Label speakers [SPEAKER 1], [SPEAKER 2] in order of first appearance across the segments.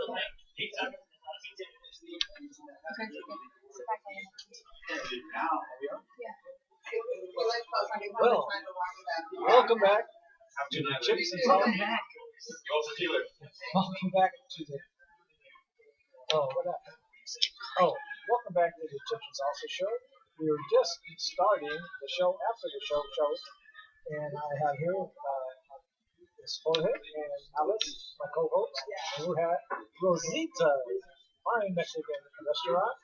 [SPEAKER 1] Well, welcome back to the Chips and Salsa. Welcome back to the. Oh, what happened? Oh, welcome back to the Chips and Salsa show. We were just starting the show after the show, and I have here Miss Jorge and Alice, my co-host, and we have Rosita, fine Mexican restaurant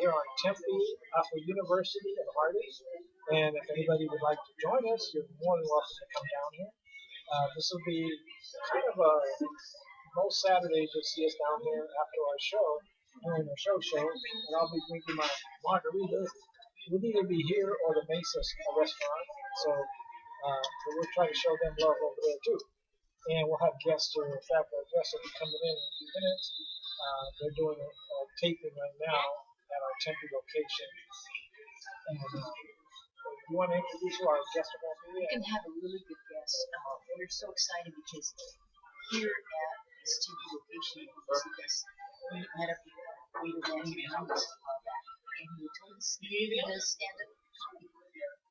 [SPEAKER 1] here on Tempe Alpha University in Hardy. And if anybody would like to join us, you're more than welcome to come down here. This will be kind of a most Saturdays you'll see us down here after our show, doing our show, and I'll be drinking my margaritas. We'll either be here or the Mesa restaurant, so we'll try to show them love over there too. And we'll have guests here. In fact, our guests will be coming in a few minutes. They're doing a taping right now at our Tempe location. And you want to introduce who our guest are going to be?
[SPEAKER 2] We can have a really good guest. We're so excited because here at this Tempe location, we met up with waiter Manny Hernandez a while back, and he told us he does stand-up comedy.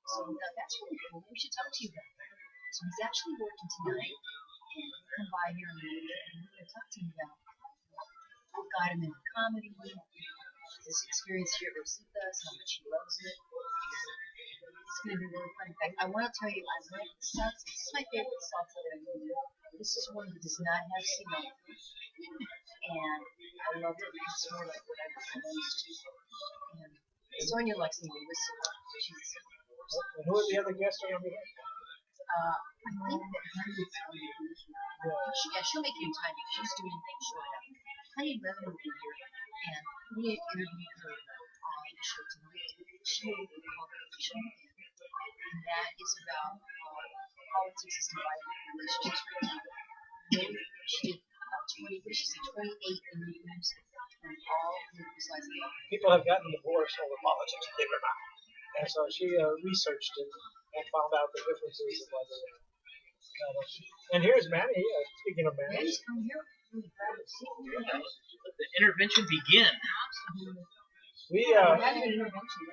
[SPEAKER 2] So we thought that's really cool. We should talk to you about that. So he's actually working tonight, and he'll come by here in a minute, and we're going to talk to him about what got him into comedy, his experience here at Rosita's, how much he loves it. It's going to be really fun. In fact, I want to tell you, I love the salsa. This is my favorite salsa that I do. This is one that does not have cement. And I love it. It's more like what I'm used to. And Sonia likes me to listen.
[SPEAKER 1] And who are the other guests are going to be?
[SPEAKER 2] I think that Honey's going to be here. She'll make it in time. She's doing things short up. Honey Levin will be here. And we interviewed her on the show tonight. She will be called Chillin. And that is about politics is divided relationships right now. She did about 28 interviews on all political sides of the argument.
[SPEAKER 1] People have gotten divorced over politics, believe it or not. And so she researched it and found out the differences of whether. And here's Manny. Speaking of Manny.
[SPEAKER 2] Manny's come here. Really proud to see you.
[SPEAKER 3] Let the intervention begin.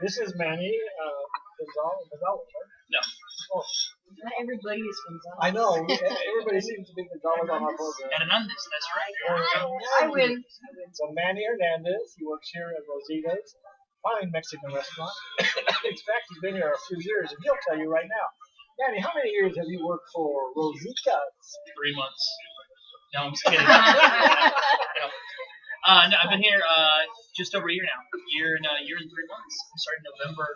[SPEAKER 1] This is Manny Gonzalez, right?
[SPEAKER 3] No.
[SPEAKER 1] Oh.
[SPEAKER 2] Not everybody is Gonzalez.
[SPEAKER 1] I know. Everybody seems to be Gonzalez on our program.
[SPEAKER 3] And Hernandez, that's right.
[SPEAKER 2] I win.
[SPEAKER 1] So Manny Hernandez, he works here at Rosita's, fine Mexican restaurant. In fact, he's been here a few years, and he'll tell you right now. Manny, how many years have you worked for Rosita's?
[SPEAKER 3] 3 months. No, I'm just kidding. No, I've been here just over a year now. Year and 3 months. I started November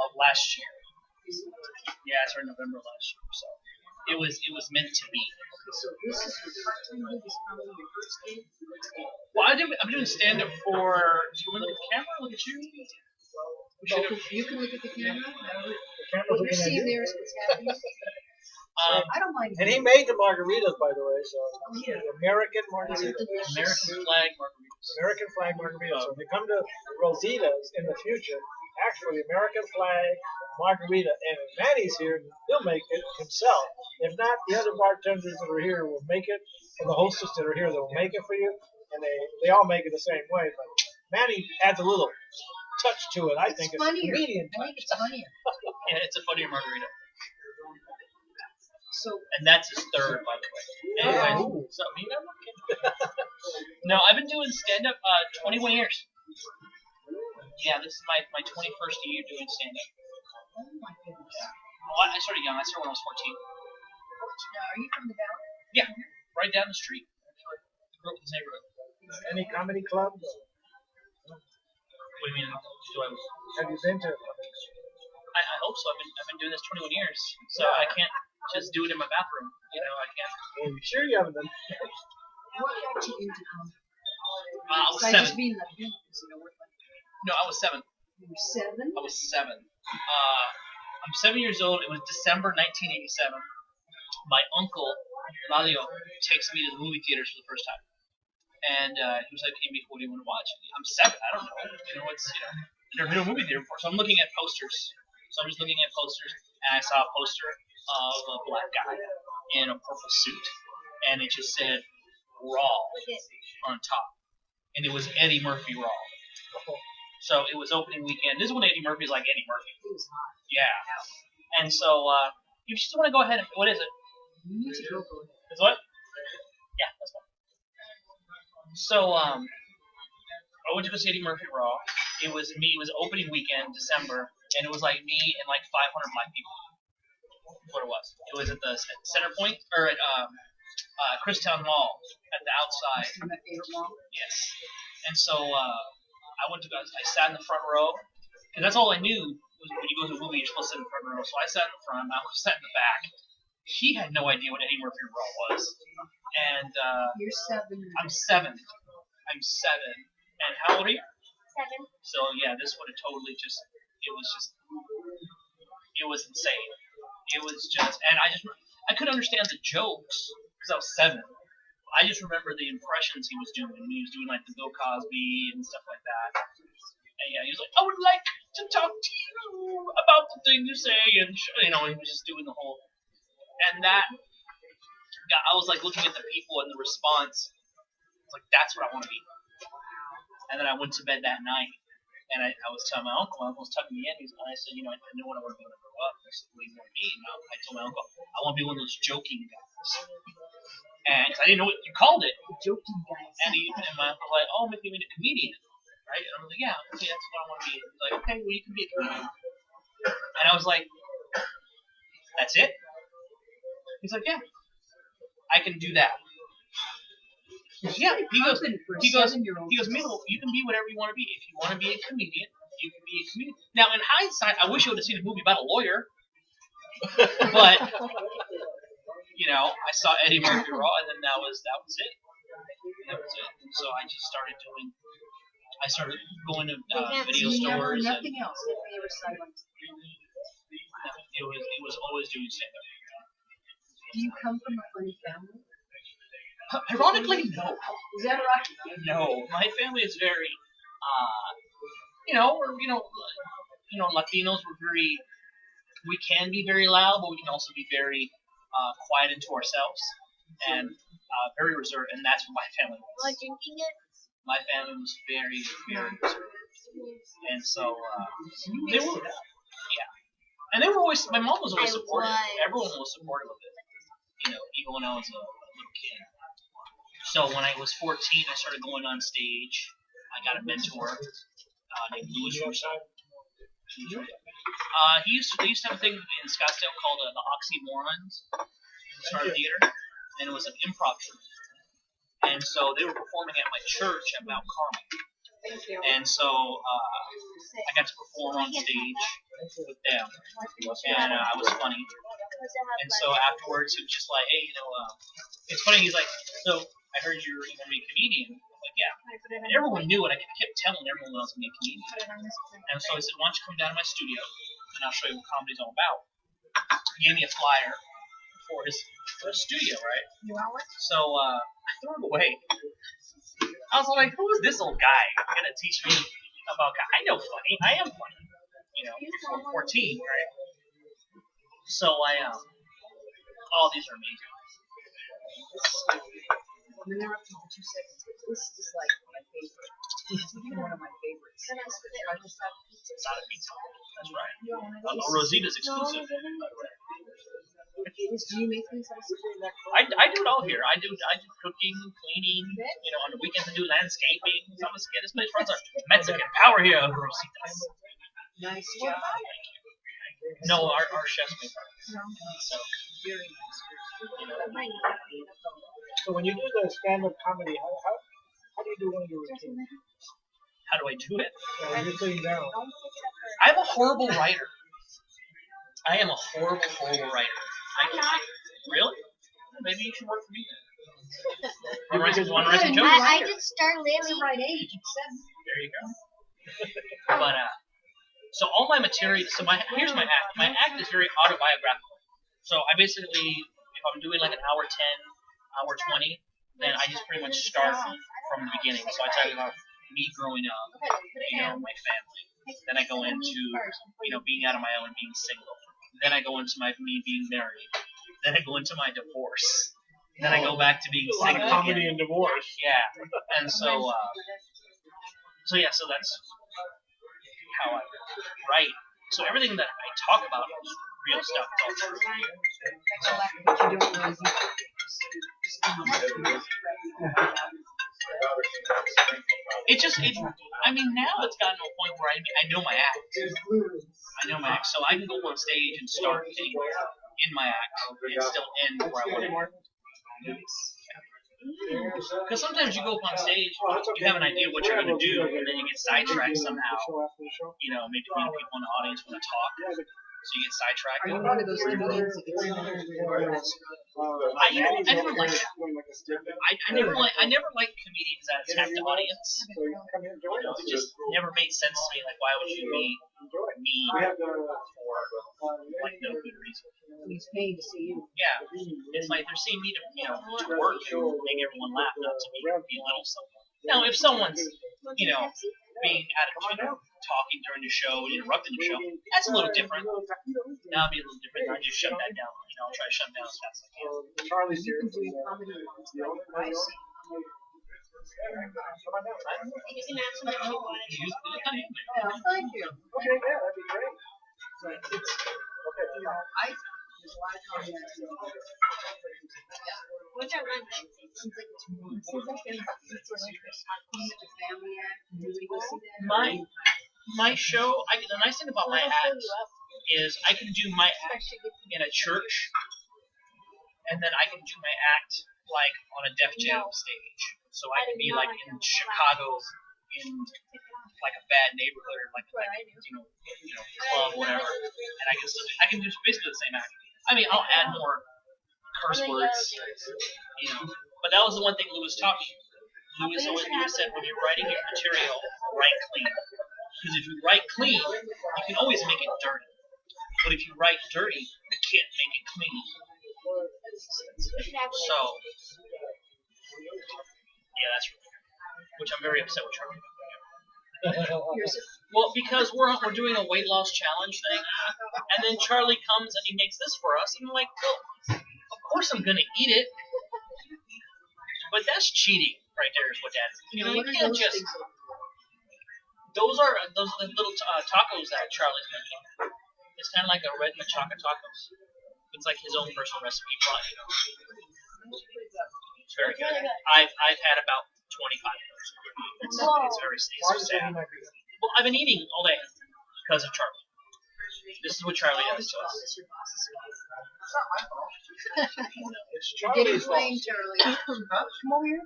[SPEAKER 3] of last year. Yeah, I started November of last year. So it was meant to be.
[SPEAKER 2] Okay, so this is your part-time gig. Is probably your first gig.
[SPEAKER 3] Well, I've been doing stand-up for. Do you want to look at the camera? Look at you.
[SPEAKER 2] You can look at the camera.
[SPEAKER 1] The camera's
[SPEAKER 2] What you're
[SPEAKER 1] looking at
[SPEAKER 2] seeing
[SPEAKER 1] you.
[SPEAKER 2] there is what's happening. I don't mind.
[SPEAKER 1] And he made the margaritas, by the way. So
[SPEAKER 2] Yeah.
[SPEAKER 1] the American margaritas.
[SPEAKER 3] American flag margaritas.
[SPEAKER 1] American flag margaritas. So if you come to Rosita's in the future, actually American flag margarita, and if Manny's here, he'll make it himself. If not, the other bartenders that are here will make it, or the hostess that are here, they'll make it for you, and they all make it the same way. But Manny adds a little touch to it. I think it's
[SPEAKER 2] funnier.
[SPEAKER 1] comedian
[SPEAKER 2] I think
[SPEAKER 1] touch.
[SPEAKER 2] it's funnier.
[SPEAKER 3] Yeah, it's a funnier margarita.
[SPEAKER 2] So
[SPEAKER 3] And that's his third, by the way. Anyway,
[SPEAKER 1] Ooh.
[SPEAKER 3] so no, I've been doing stand-up 21 years. Yeah, this is my 21st year doing stand-up.
[SPEAKER 2] oh my goodness.
[SPEAKER 3] Well, I started young. I started when I was 14.
[SPEAKER 2] Now, are you from the valley?
[SPEAKER 3] Yeah, right down the street. I grew up in this neighborhood.
[SPEAKER 1] Any comedy clubs?
[SPEAKER 3] What do you mean?
[SPEAKER 1] Have you been to?
[SPEAKER 3] I hope so. I've been doing this 21 years, so I can't just do it in my bathroom. You know, I can't.
[SPEAKER 1] Are you sure you haven't been?
[SPEAKER 2] What got you into comedy?
[SPEAKER 3] I was
[SPEAKER 2] Besides just
[SPEAKER 3] 7.
[SPEAKER 2] being like, what,
[SPEAKER 3] No, I was 7.
[SPEAKER 2] you were 7?
[SPEAKER 3] I was 7. I'm 7 years old. It was December 1987. My uncle, Eladio, takes me to the movie theaters for the first time. And he was like, hey, Mijo, what do you want to watch? I'm 7. I don't know. I've never been to a movie theater before. So I'm looking at posters. And I saw a poster of a black guy in a purple suit. And it just said, Raw on top, and it was Eddie Murphy Raw. So it was opening weekend. This is when Eddie Murphy's like Eddie Murphy. Yeah. And so you just want to go ahead and what is it? It's what? Yeah, that's fine. So I went to go see Eddie Murphy Raw. It was me. It was opening weekend, December, and it was like me and like 500 black people. That's what it was. It was at the Center Point or at Christown Mall at the outside.
[SPEAKER 2] My favorite mall.
[SPEAKER 3] Yes. And so I went to go. I sat in the front row because that's all I knew was when you go to a movie, you're supposed to sit in the front row. So I sat in the front. I sat in the back. He had no idea what Eddie Murphy Raw was, and
[SPEAKER 2] You're 7.
[SPEAKER 3] I'm 7. I'm 7. And how old are you?
[SPEAKER 4] 7.
[SPEAKER 3] So yeah, this would have totally just. It was insane. It was just, and I couldn't understand the jokes because I was 7. I just remember the impressions he was doing. He was doing like the Bill Cosby and stuff like that. And yeah, he was like, I would like to talk to you about the thing you say, and he was just doing the whole. And that, I was like looking at the people and the response. Like that's what I want to be. And then I went to bed that night, and I was telling my uncle was tucking me in, and I said, I know what I want to be when I grow up. I said, what do you want to be? And I told my uncle, I want to be one of those joking guys. And I didn't know what you called it.
[SPEAKER 2] Joking guys.
[SPEAKER 3] And my uncle was like, oh, maybe a comedian, right? And I was like, yeah, okay, that's what I want to be. He's like, okay, well, you can be a comedian. And I was like, that's it? He's like, yeah, I can do that. Yeah, he goes, Mabel, you can be whatever you want to be. If you want to be a comedian, you can be a comedian. Now, in hindsight, I wish I would have seen a movie about a lawyer. But, I saw Eddie Murphy Raw, and then that was it. That was it. And so I just started going to video stores.
[SPEAKER 2] Nothing else.
[SPEAKER 3] It was always doing stand-up.
[SPEAKER 2] Do you come from a funny family?
[SPEAKER 3] Ironically, no.
[SPEAKER 2] Is that right?
[SPEAKER 3] No, my family is very, Latinos were very. We can be very loud, but we can also be very quiet into ourselves and very reserved, and that's what my family was.
[SPEAKER 4] While drinking it?
[SPEAKER 3] My family was very, very reserved, and so they were, and they were always. My mom was always supportive. Everyone was supportive of it, even when I was a little kid. So when I was 14, I started going on stage. I got a mentor named Louis Russo. They used to have a thing in Scottsdale called the Oxymorons in the Star Theater, and it was an improv troupe. And so they were performing at my church at Mount Carmel. And so I got to perform on stage with them, and I was funny. And so afterwards, it was just like, hey, it's funny. He's like, so I heard you're going to be a comedian. I'm like, yeah. And everyone knew it. I kept telling everyone I was going to be a comedian. And so he said, why don't you come down to my studio, and I'll show you what comedy's all about. He gave me a flyer for his studio, right? So I threw it away. I was like, who is this old guy going to teach me about I know funny. I am funny. I'm 14, right? So all these are amazing.
[SPEAKER 2] I'm interrupting for 2 seconds. This is like my favorite. This is one of my favorites.
[SPEAKER 3] It's not a pizza. That's right. Rosita's exclusive.
[SPEAKER 2] Do you make things?
[SPEAKER 3] I do it all here. I do cooking, cleaning. On the weekends I do landscaping. This place runs a Mexican power here, Rosita.
[SPEAKER 2] Nice job.
[SPEAKER 3] No, our chefs make it. So
[SPEAKER 2] Very nice.
[SPEAKER 1] So when you do the stand-up comedy, how do you do one of your routines?
[SPEAKER 3] how do I do it?
[SPEAKER 1] You're sitting down.
[SPEAKER 3] I'm a horrible writer. I am a horrible, horrible writer. Really? Maybe you should work for me then. Want to write some jokes?
[SPEAKER 4] I just started lately.
[SPEAKER 2] Right age.
[SPEAKER 3] There you go. But so all my material. So here's my act. My act is very autobiographical. So I basically, if I'm doing like an hour 10, hour 20, then I just pretty much start from the beginning. So I tell you about me growing up, my family. Then I go into, being out on my own and being single. Then I go into me being married. Then I go into my divorce. then I go back to being
[SPEAKER 1] A lot
[SPEAKER 3] sick
[SPEAKER 1] of
[SPEAKER 3] again.
[SPEAKER 1] comedy and divorce.
[SPEAKER 3] Yeah, and so that's how I write. So everything that I talk about is real stuff. It's all true.
[SPEAKER 2] But you don't realize
[SPEAKER 3] I mean, now it's gotten to a point where I know my act. So I can go on stage and start anywhere in my act and still end where I want to. Because sometimes you go up on stage, you have an idea what you're going to do, and then you get sidetracked somehow. Maybe people in the audience want to talk, so you get sidetracked.
[SPEAKER 2] Are you one of those comedians that gets in there and
[SPEAKER 3] I never liked that. I never liked comedians that attack the audience. It just never made sense to me. Like, why would you be mean for like no good reason?
[SPEAKER 2] he's paying to see you?
[SPEAKER 3] Yeah, it's like they're seeing me to work and make everyone laugh, not to belittle someone. Now, if someone's being out of talking during the show, interrupting the show, that's a little different. That'll be a little different. I just shut that down. I'll try to shut them down as fast as I can.
[SPEAKER 1] Charlie's here.
[SPEAKER 2] You can do comedy once, like I see.
[SPEAKER 4] You can ask them if you want to.
[SPEAKER 2] Thank you.
[SPEAKER 1] Okay, yeah, that'd be great. Okay.
[SPEAKER 2] There's a lot of comedy I do.
[SPEAKER 4] What's our lunch?
[SPEAKER 2] It seems like it's more. It seems like it's sort of like a family act. Nobody goes see that.
[SPEAKER 3] My show, the nice thing about my act is I can do my act in a church, and then I can do my act like on a Def Jam stage. So I can be like in Chicago, in like a bad neighborhood, or like club, whatever, and I can do basically the same act. I mean, I'll add more curse words, but that was the one thing Lewis taught me. Lewis always said, when you're writing your material, write clean. Because if you write clean, you can always make it dirty. But if you write dirty, you can't make it clean. So, yeah, that's really good. Which I'm very upset with Charlie. Well, because we're doing a weight loss challenge thing, and then Charlie comes and he makes this for us, and I'm like, well, of course I'm gonna eat it, but that's cheating right there, is what that is. You can't just. Those are the little tacos that Charlie's making. It's kind of like a red machaca tacos. It's like his own personal recipe. It's very good. I've had about 25 of those. It's very sad. Well, I've been eating all day because of Charlie. This is what Charlie does to us.
[SPEAKER 2] Get his lane, Charlie. Come over here.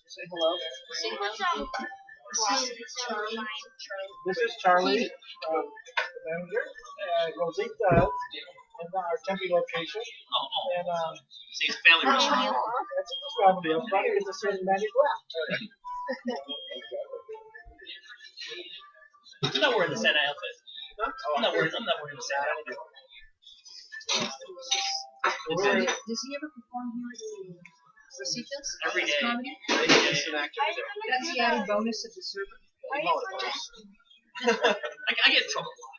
[SPEAKER 2] Say hello.
[SPEAKER 1] This is Charlie, the manager, Rosita in our Tempe location. And
[SPEAKER 3] see, it's family restaurant.
[SPEAKER 1] It's family. Everybody gets a certain magic laugh.
[SPEAKER 3] I'm not wearing the Santa outfit. I'm not wearing the Santa outfit.
[SPEAKER 2] Does he ever perform here at Rosita's?
[SPEAKER 3] Every day.
[SPEAKER 2] Comedy? That's the added bonus of the server.
[SPEAKER 3] I get in trouble a lot.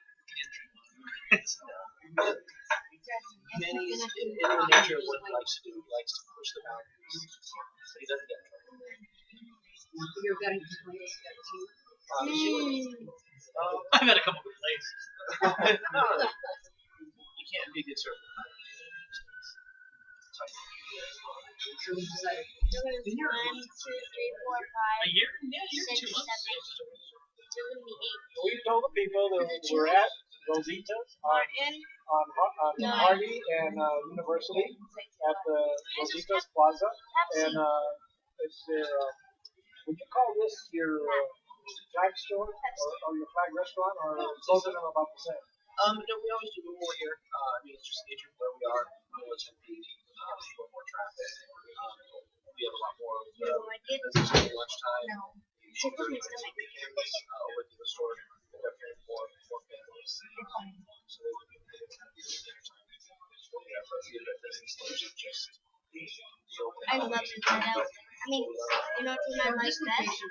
[SPEAKER 5] Manny is in the nature of what he likes to do. He likes to push the boundaries. So he doesn't get in trouble.
[SPEAKER 2] You're getting complaints about too.
[SPEAKER 3] I've had a couple complaints.
[SPEAKER 5] You can't be a good server.
[SPEAKER 2] So we decided.
[SPEAKER 3] A year? Yeah, 2 months.
[SPEAKER 1] We told the people that we're at Rosita's on Hardy and University at the Rosita's Plaza, and it's their. Would you call this your flag store or your flag restaurant, or both of them about the same?
[SPEAKER 5] No, we always do more here. It's just the nature of where we are. It's a little more traffic. We have a lot more business during lunchtime. During the weekends, over to the store, pick up here for families. So they would be able to have dinner time. We have a few of business stores that just
[SPEAKER 4] I love to find out. I mean, you know what I like best?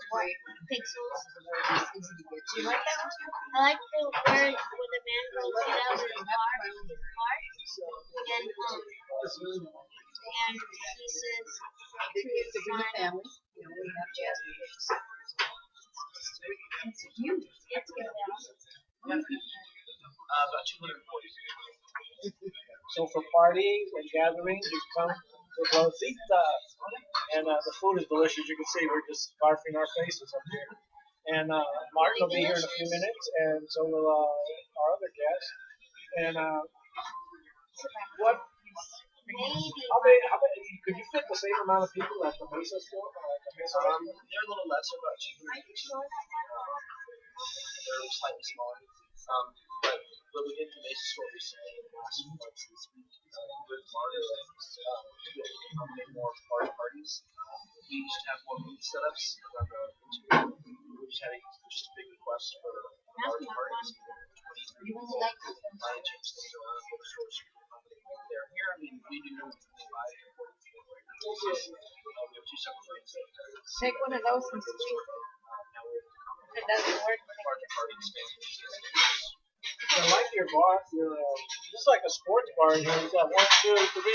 [SPEAKER 4] What? Pixels. Do you like that one? I like the where the man goes get out of the car, and and he says to
[SPEAKER 2] It's
[SPEAKER 4] his
[SPEAKER 2] a big
[SPEAKER 4] son,
[SPEAKER 2] family. You know, we have jazz musicians. It's huge.
[SPEAKER 4] "Let's go down."
[SPEAKER 5] About 240.
[SPEAKER 1] So for parties and gatherings, you come to Rosita. And the food is delicious. You can see we're just scarfing our faces up here. And Martin will be here in a few minutes, and so will our other guest. And what? How many? Could you fit the same amount of people at the Mesa store?
[SPEAKER 5] They're a little less, about 200. They're slightly smaller. But we did the Mesa store recently in the last few months this week. With Marta, to be able to accommodate more large parties. We used to have more booth setups around the interior. We just had just a big request for large parties. 20, 30 people. Buying chips things around the stores to accommodate more there. Here, I mean, we do 25 to 40 people right now. So, we have two separate rooms.
[SPEAKER 2] Take one of those and squeeze it.
[SPEAKER 5] Now we have to
[SPEAKER 2] If it doesn't work,
[SPEAKER 5] larger parties, families.
[SPEAKER 1] I like your bar. Your just like a sports bar in here. You got 1, 2, 3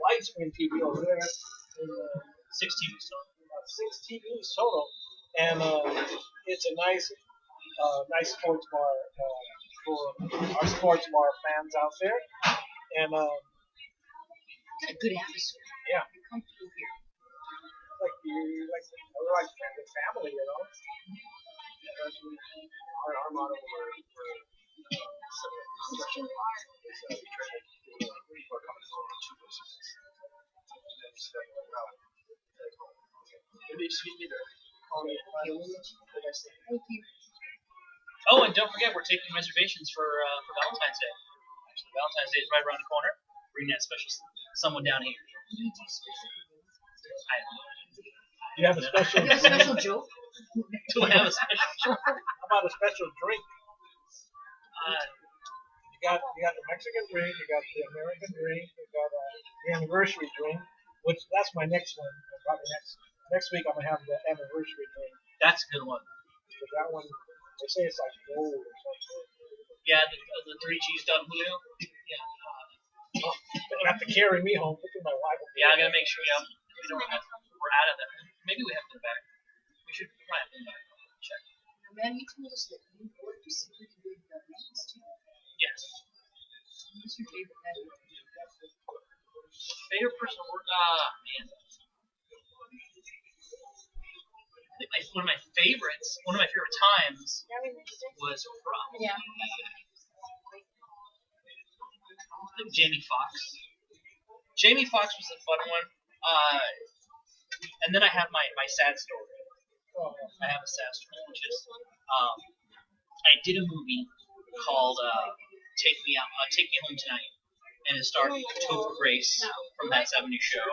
[SPEAKER 1] widescreen TV over there. And,
[SPEAKER 3] 6 TVs.
[SPEAKER 1] about 6 TVs total, and it's a nice sports bar for our sports bar fans out there. And
[SPEAKER 2] got a good atmosphere.
[SPEAKER 1] yeah,
[SPEAKER 2] You're comfortable here.
[SPEAKER 1] we're like family, you know.
[SPEAKER 5] Our motto for session is we try to make people are coming home to those maybe excuse me there. Call me.
[SPEAKER 2] Thank you.
[SPEAKER 3] Oh, and don't forget, we're taking reservations for Valentine's Day. Actually, Valentine's Day is right around the corner. Bring that special someone down here.
[SPEAKER 1] You have a special.
[SPEAKER 2] You have a special joke?
[SPEAKER 3] Do I have a special joke?
[SPEAKER 1] How about a special drink?
[SPEAKER 3] Uh,
[SPEAKER 1] You got the Mexican drink, you got the American drink, you got the anniversary drink, which that's my next one. Probably next week I'm gonna have the anniversary drink.
[SPEAKER 3] that's a good one.
[SPEAKER 1] Because that one, they say it's like gold or something.
[SPEAKER 3] Yeah, the 3 cheese Don Julio. Yeah.
[SPEAKER 1] Oh, they have to carry me home. Look at my wife.
[SPEAKER 3] Yeah, I gotta make sure. Yeah, we don't have. We're out of that. Maybe we have them back. We should probably have them back. Check.
[SPEAKER 2] Now, man, you told us that you worked with some pretty good names too.
[SPEAKER 3] Yes.
[SPEAKER 2] Who's your favorite name?
[SPEAKER 3] Favorite person to work? Man. I think one of my favorite times was probably
[SPEAKER 2] Yeah.
[SPEAKER 3] I think Jamie Foxx. Jamie Foxx was a fun one. And then I have my sad story. I have a sad story, which is I did a movie called Take Me Home Tonight, and it starred Topher Grace from That 70s Show,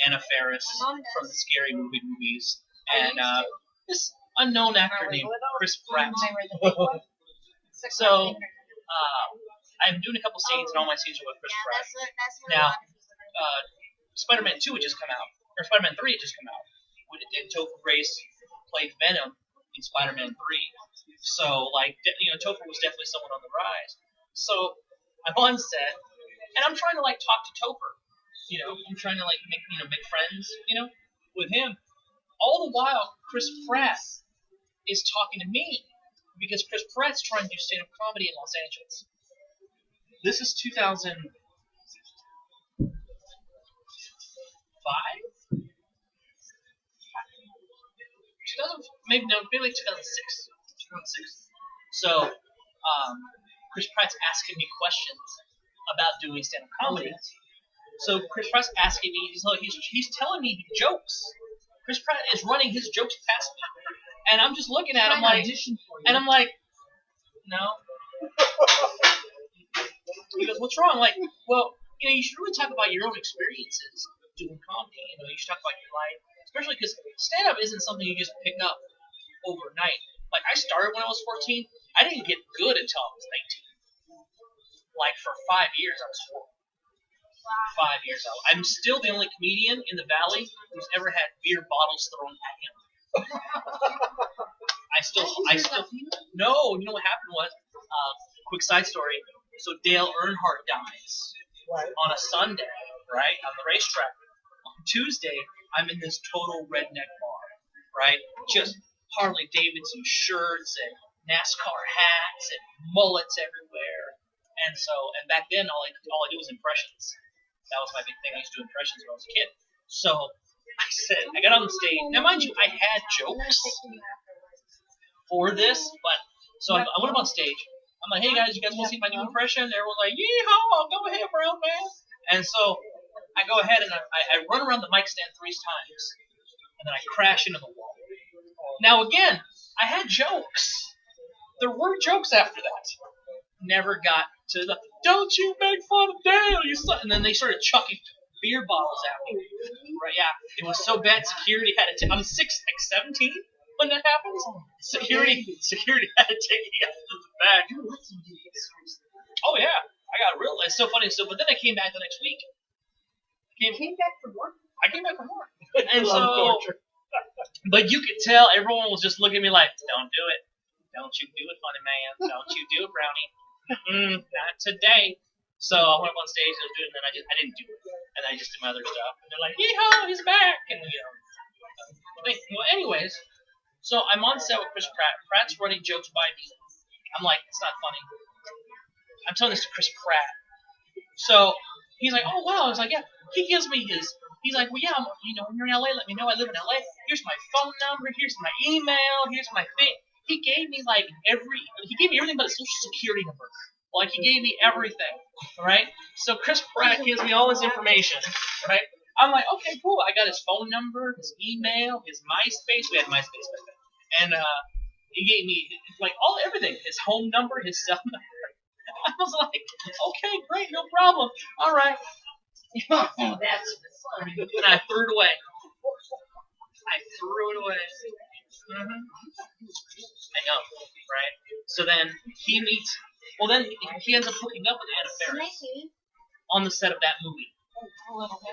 [SPEAKER 3] Anna Faris from the Scary Movie movies, and this unknown actor named Chris Pratt. So I'm doing a couple scenes, and all my scenes are with Chris Pratt. Now, Spider-Man 2 had just come out, or Spider-Man 3 had just come out, and Topher Grace played Venom in Spider-Man 3. So, Topher was definitely someone on the rise. So, I'm on set, and I'm trying to, talk to Topher. I'm trying to, make friends, with him. All the while, Chris Pratt is talking to me, because Chris Pratt's trying to do stand-up comedy in Los Angeles. This is 2005? Maybe like 2006. 2006. So, Chris Pratt's asking me questions about doing stand-up comedy. So Chris Pratt's asking me, he's telling me jokes. Chris Pratt is running his jokes past me, and I'm just looking at him I'm like, no. He goes, what's wrong? You should really talk about your own experiences doing comedy. You should talk about your life, especially because stand-up isn't something you just pick up overnight. I started when I was 14. I didn't get good until I was 19. For 5 years, I was horrible. 5 years out. I'm still the only comedian in the Valley who's ever had beer bottles thrown at him. No. You know what happened was, quick side story. So Dale Earnhardt dies on a Sunday, right, on the racetrack. Tuesday, I'm in this total redneck bar, right? Just Harley Davidson shirts and NASCAR hats and mullets everywhere. And back then, all I do was impressions. That was my big thing. I used to do impressions when I was a kid. So I got on the stage. Now, mind you, I had jokes for this, but so I went up on stage. I'm like, hey guys, you guys want to see my new impression? Everyone's like, yeehaw, go ahead, brown man. And so I go ahead and I run around the mic stand 3 times, and then I crash into the wall. Now again, I had jokes. There were jokes after that. Never got to the "Don't you make fun of Dale, you son!" And then they started chucking beer bottles at me. Right? Yeah, it was so bad. Security had to. I'm 17 when that happens. Security had to take me out of the back. Oh yeah, I got real. It's so funny. But then I came back the next week.
[SPEAKER 2] Came back from work.
[SPEAKER 3] I came back from work, and so. But you could tell everyone was just looking at me like, "Don't do it. Don't you do it, funny man. Don't you do it, Brownie. Not today." So I went up on stage and I was doing it, and then I didn't do it. And I just did my other stuff. And they're like, yeehaw, he's back. And, Well, anyways, so I'm on set with Chris Pratt. Pratt's running jokes by me. I'm like, it's not funny. I'm telling this to Chris Pratt. So he's like, oh, wow. I was like, yeah. He gives me he's like, well, yeah, when you're in LA, let me know. I live in LA. Here's my phone number. Here's my email. Here's my thing. He gave me everything but a social security number. Like, he gave me everything, right? So Chris Pratt gives me all this information, right? I'm like, okay, cool. I got his phone number, his email, his MySpace. We had MySpace back then. And he gave me, everything. His home number, his cell number. I was like, okay, great, no problem. All right.
[SPEAKER 2] That's funny.
[SPEAKER 3] And I threw it away. Mm-hmm. I know, right? So then he meets. Well, then he ends up hooking up with Anna Faris on the set of that movie.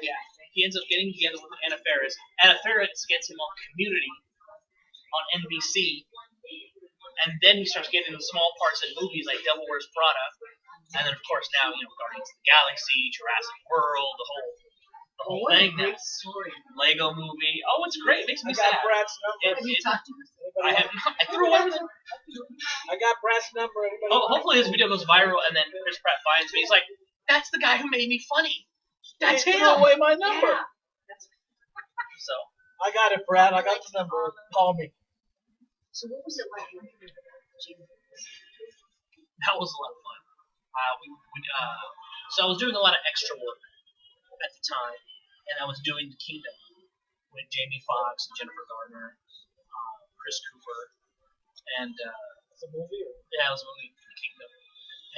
[SPEAKER 3] Yeah, he ends up getting together with Anna Faris. Anna Faris gets him on Community on NBC, and then he starts getting the small parts in movies like Devil Wears Prada, and then of course now Guardians of the Galaxy, Jurassic World, the whole thing. Lego movie. Oh, it's great. It makes me sad.
[SPEAKER 1] I got Brad's number.
[SPEAKER 3] I threw away everything.
[SPEAKER 1] I got Brad's number.
[SPEAKER 3] Hopefully this video goes viral, and then Chris Pratt finds me. He's like, "That's the guy who made me funny. That's him."
[SPEAKER 1] Threw away my number.
[SPEAKER 2] Yeah.
[SPEAKER 3] So
[SPEAKER 1] I got it, Brad. I got the number. Call me.
[SPEAKER 2] So what was it like working with Jim?
[SPEAKER 3] that was a lot of fun. So I was doing a lot of extra work at the time, and I was doing The Kingdom with Jamie Foxx and Jennifer Garner, Chris Cooper, and
[SPEAKER 1] It's a movie.
[SPEAKER 3] yeah, it was a movie, The Kingdom,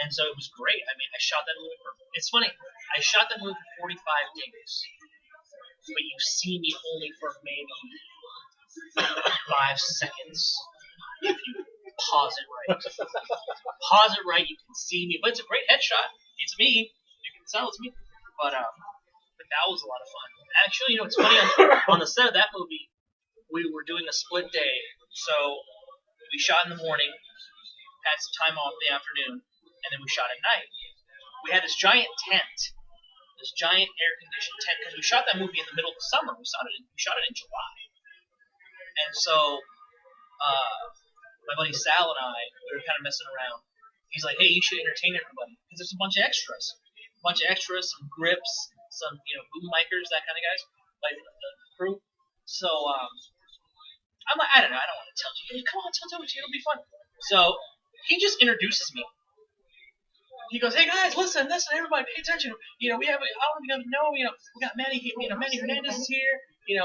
[SPEAKER 3] and so it was great. I mean, I shot that movie it's funny, I shot that movie for 45 days, but you see me only for maybe 5 seconds if you pause it right. Pause it right, you can see me, but it's a great headshot. It's me. You can tell it's me. But that was a lot of fun. Actually, it's funny, on the set of that movie, we were doing a split day. So we shot in the morning, had some time off in the afternoon, and then we shot at night. We had this giant tent, this giant air-conditioned tent, because we shot that movie in the middle of the summer. We shot it in July. And so my buddy Sal and I, we were kind of messing around. He's like, hey, you should entertain everybody, because there's a bunch of extras. Some grips, some, boom micers, that kind of guys, like the crew. So I'm like, I don't know, I don't want to tell you. Come on, tell me, it'll be fun. So he just introduces me. He goes, hey guys, listen, everybody, pay attention. We have, I don't know, we got Manny Hernandez is here. He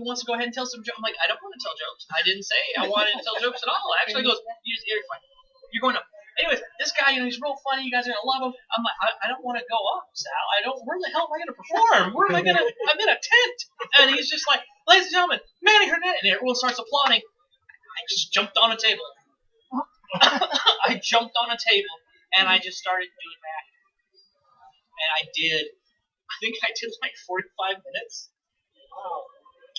[SPEAKER 3] wants to go ahead and tell some jokes. I'm like, I don't want to tell jokes. I didn't say I wanted to tell jokes at all. Actually, he goes, you're fine. You're going up. Anyways, this guy, he's real funny. You guys are gonna love him. I'm like, I don't want to go up, Sal. Where the hell am I gonna perform? I'm in a tent. And he's just like, ladies and gentlemen, Manny Hernandez. And everyone starts applauding. I just jumped on a table. I jumped on a table, and I just started doing that. And I did like 45 minutes.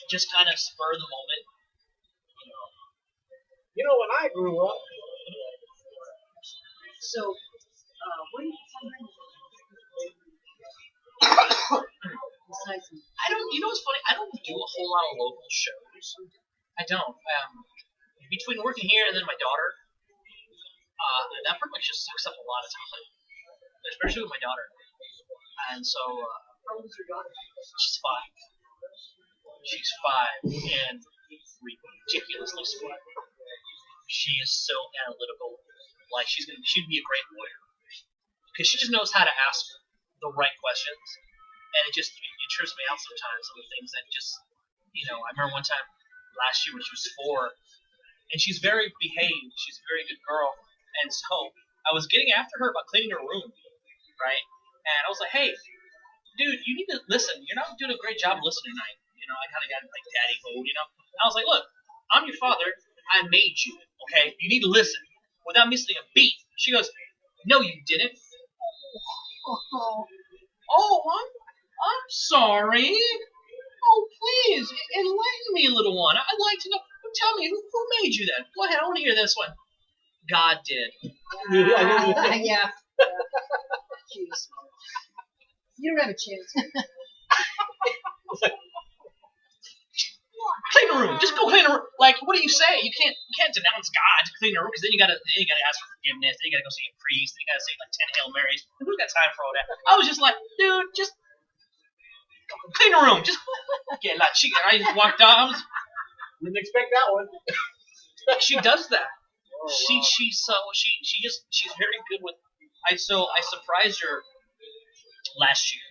[SPEAKER 3] Just kind of spur the moment.
[SPEAKER 1] When I grew up.
[SPEAKER 2] So, what do you find? nice.
[SPEAKER 3] I don't. You know what's funny? I don't do a whole lot of local shows. I don't. Between working here and then my daughter, that pretty much just sucks up a lot of time, especially with my daughter. And so
[SPEAKER 2] How old is your daughter?
[SPEAKER 3] she's 5. She's 5 and ridiculously smart. She is so analytical. Like she'd be a great lawyer because she just knows how to ask the right questions, and it trips me out sometimes. Some of the things that just, I remember one time last year when she was 4, and she's very behaved. She's a very good girl, and so I was getting after her about cleaning her room, right? And I was like, hey, dude, you need to listen. You're not doing a great job listening tonight. I kind of got like daddy mode, I was like, look, I'm your father. I made you, okay? You need to listen without missing a beat. She goes, no, you didn't. Oh, I'm sorry. Oh, please, enlighten me, little one. I'd like to know. Tell me, who made you then? Go ahead, I want to hear this one. God did.
[SPEAKER 2] Yeah. Jeez. You don't have a chance.
[SPEAKER 3] Clean the room. Just go clean the room. Like, what do you say? You can't denounce God to clean the room because then you gotta ask for forgiveness. Then you gotta go see a priest. Then you gotta say like 10 Hail Marys. Who's got time for all that? I was just like, dude, just clean the room. Just get like she. And I just walked out.
[SPEAKER 1] Didn't expect that one.
[SPEAKER 3] She does that.
[SPEAKER 1] Oh, wow.
[SPEAKER 3] She's very good with. I surprised her last year,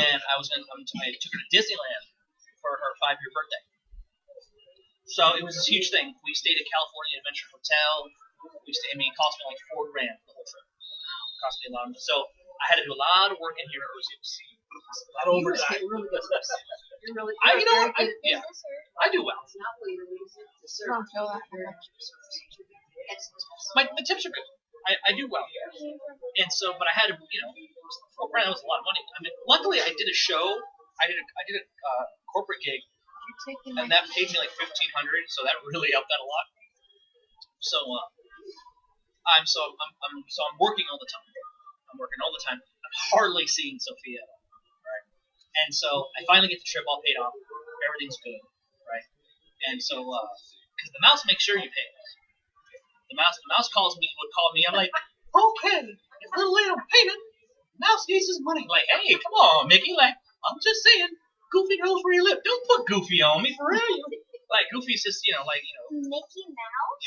[SPEAKER 3] and I took her to Disneyland for her 5-year birthday. So it was this huge thing. We stayed at California Adventure Hotel. It cost me like $4,000 the whole trip. It cost me a lot. So I had to do a lot of work in here at Rosita's.
[SPEAKER 1] A lot of overtime.
[SPEAKER 2] You're really good. You're really
[SPEAKER 3] I do well.
[SPEAKER 2] It's not later. The service.
[SPEAKER 3] The tips are good. I do well. And so, but I had to, $4,000 was a lot of money. I mean, luckily I did a show. I did a corporate gig, and that paid me like $1,500. So that really helped out a lot. So I'm working all the time. I'm hardly seeing Sophia. Right. And so I finally get the trip all paid off. Everything's good, right? And so, because the mouse makes sure you pay. The mouse would call me. I'm like, okay, it's a little late on payment. Mouse needs his money. Like, hey, come on, Mickey. Like, I'm just saying, Goofy knows where you live. Don't put Goofy on me, for real. Like, Goofy's just,
[SPEAKER 4] Mickey Mouse?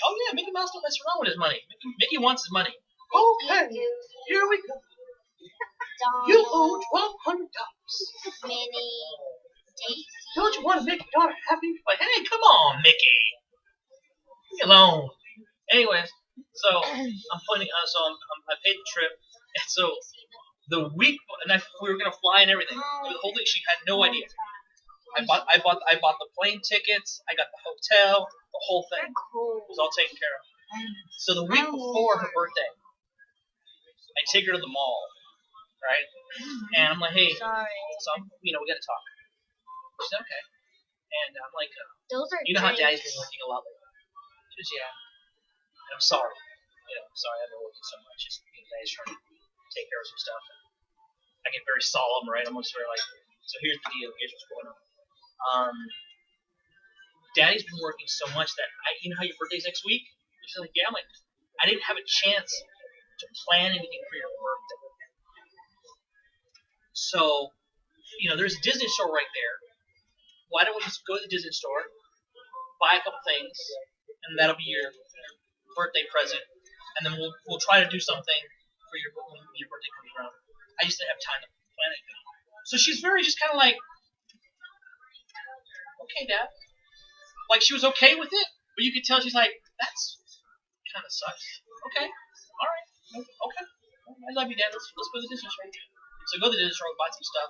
[SPEAKER 3] Oh yeah, Mickey Mouse don't mess around with his money. Mickey wants his money. Okay, here we go.
[SPEAKER 4] Donald,
[SPEAKER 3] You owe $1,200.
[SPEAKER 4] Minnie, Daisy.
[SPEAKER 3] Don't you want to make your daughter happy? Like, hey, come on, Mickey. Leave me alone. Anyways, so I paid the trip, and so the week, we were gonna fly and everything. The whole thing, she had no idea. I bought the plane tickets. I got the hotel. The whole thing was all taken care of. So the week before her birthday, I take her to the mall, right? And I'm like, hey,
[SPEAKER 4] Sorry.
[SPEAKER 3] so we gotta talk. She said, okay. And I'm like,
[SPEAKER 4] Those are
[SPEAKER 3] you know how Daddy's
[SPEAKER 4] drinks.
[SPEAKER 3] been working a lot lately? She goes, yeah. And I'm sorry. I'm sorry I've been working so much. Just Daddy's trying to take care of some stuff. And I get very solemn, right? I'm almost very like, so here's the deal. Here's what's going on. Daddy's been working so much that you know how your birthday's next week? She's like, yeah. I'm like, I didn't have a chance to plan anything for your birthday. So, there's a Disney store right there. Why don't we just go to the Disney store, buy a couple things, and that'll be your birthday present, and then we'll try to do something for when your birthday comes around. I just didn't have time to plan it. So she's very just kind of like, okay, Dad. Like she was okay with it, but you could tell she's like, that's kind of sucks. Okay, all right, okay. I love you, Dad. Let's go to the Disney store. So go to the Disney store, buy some stuff,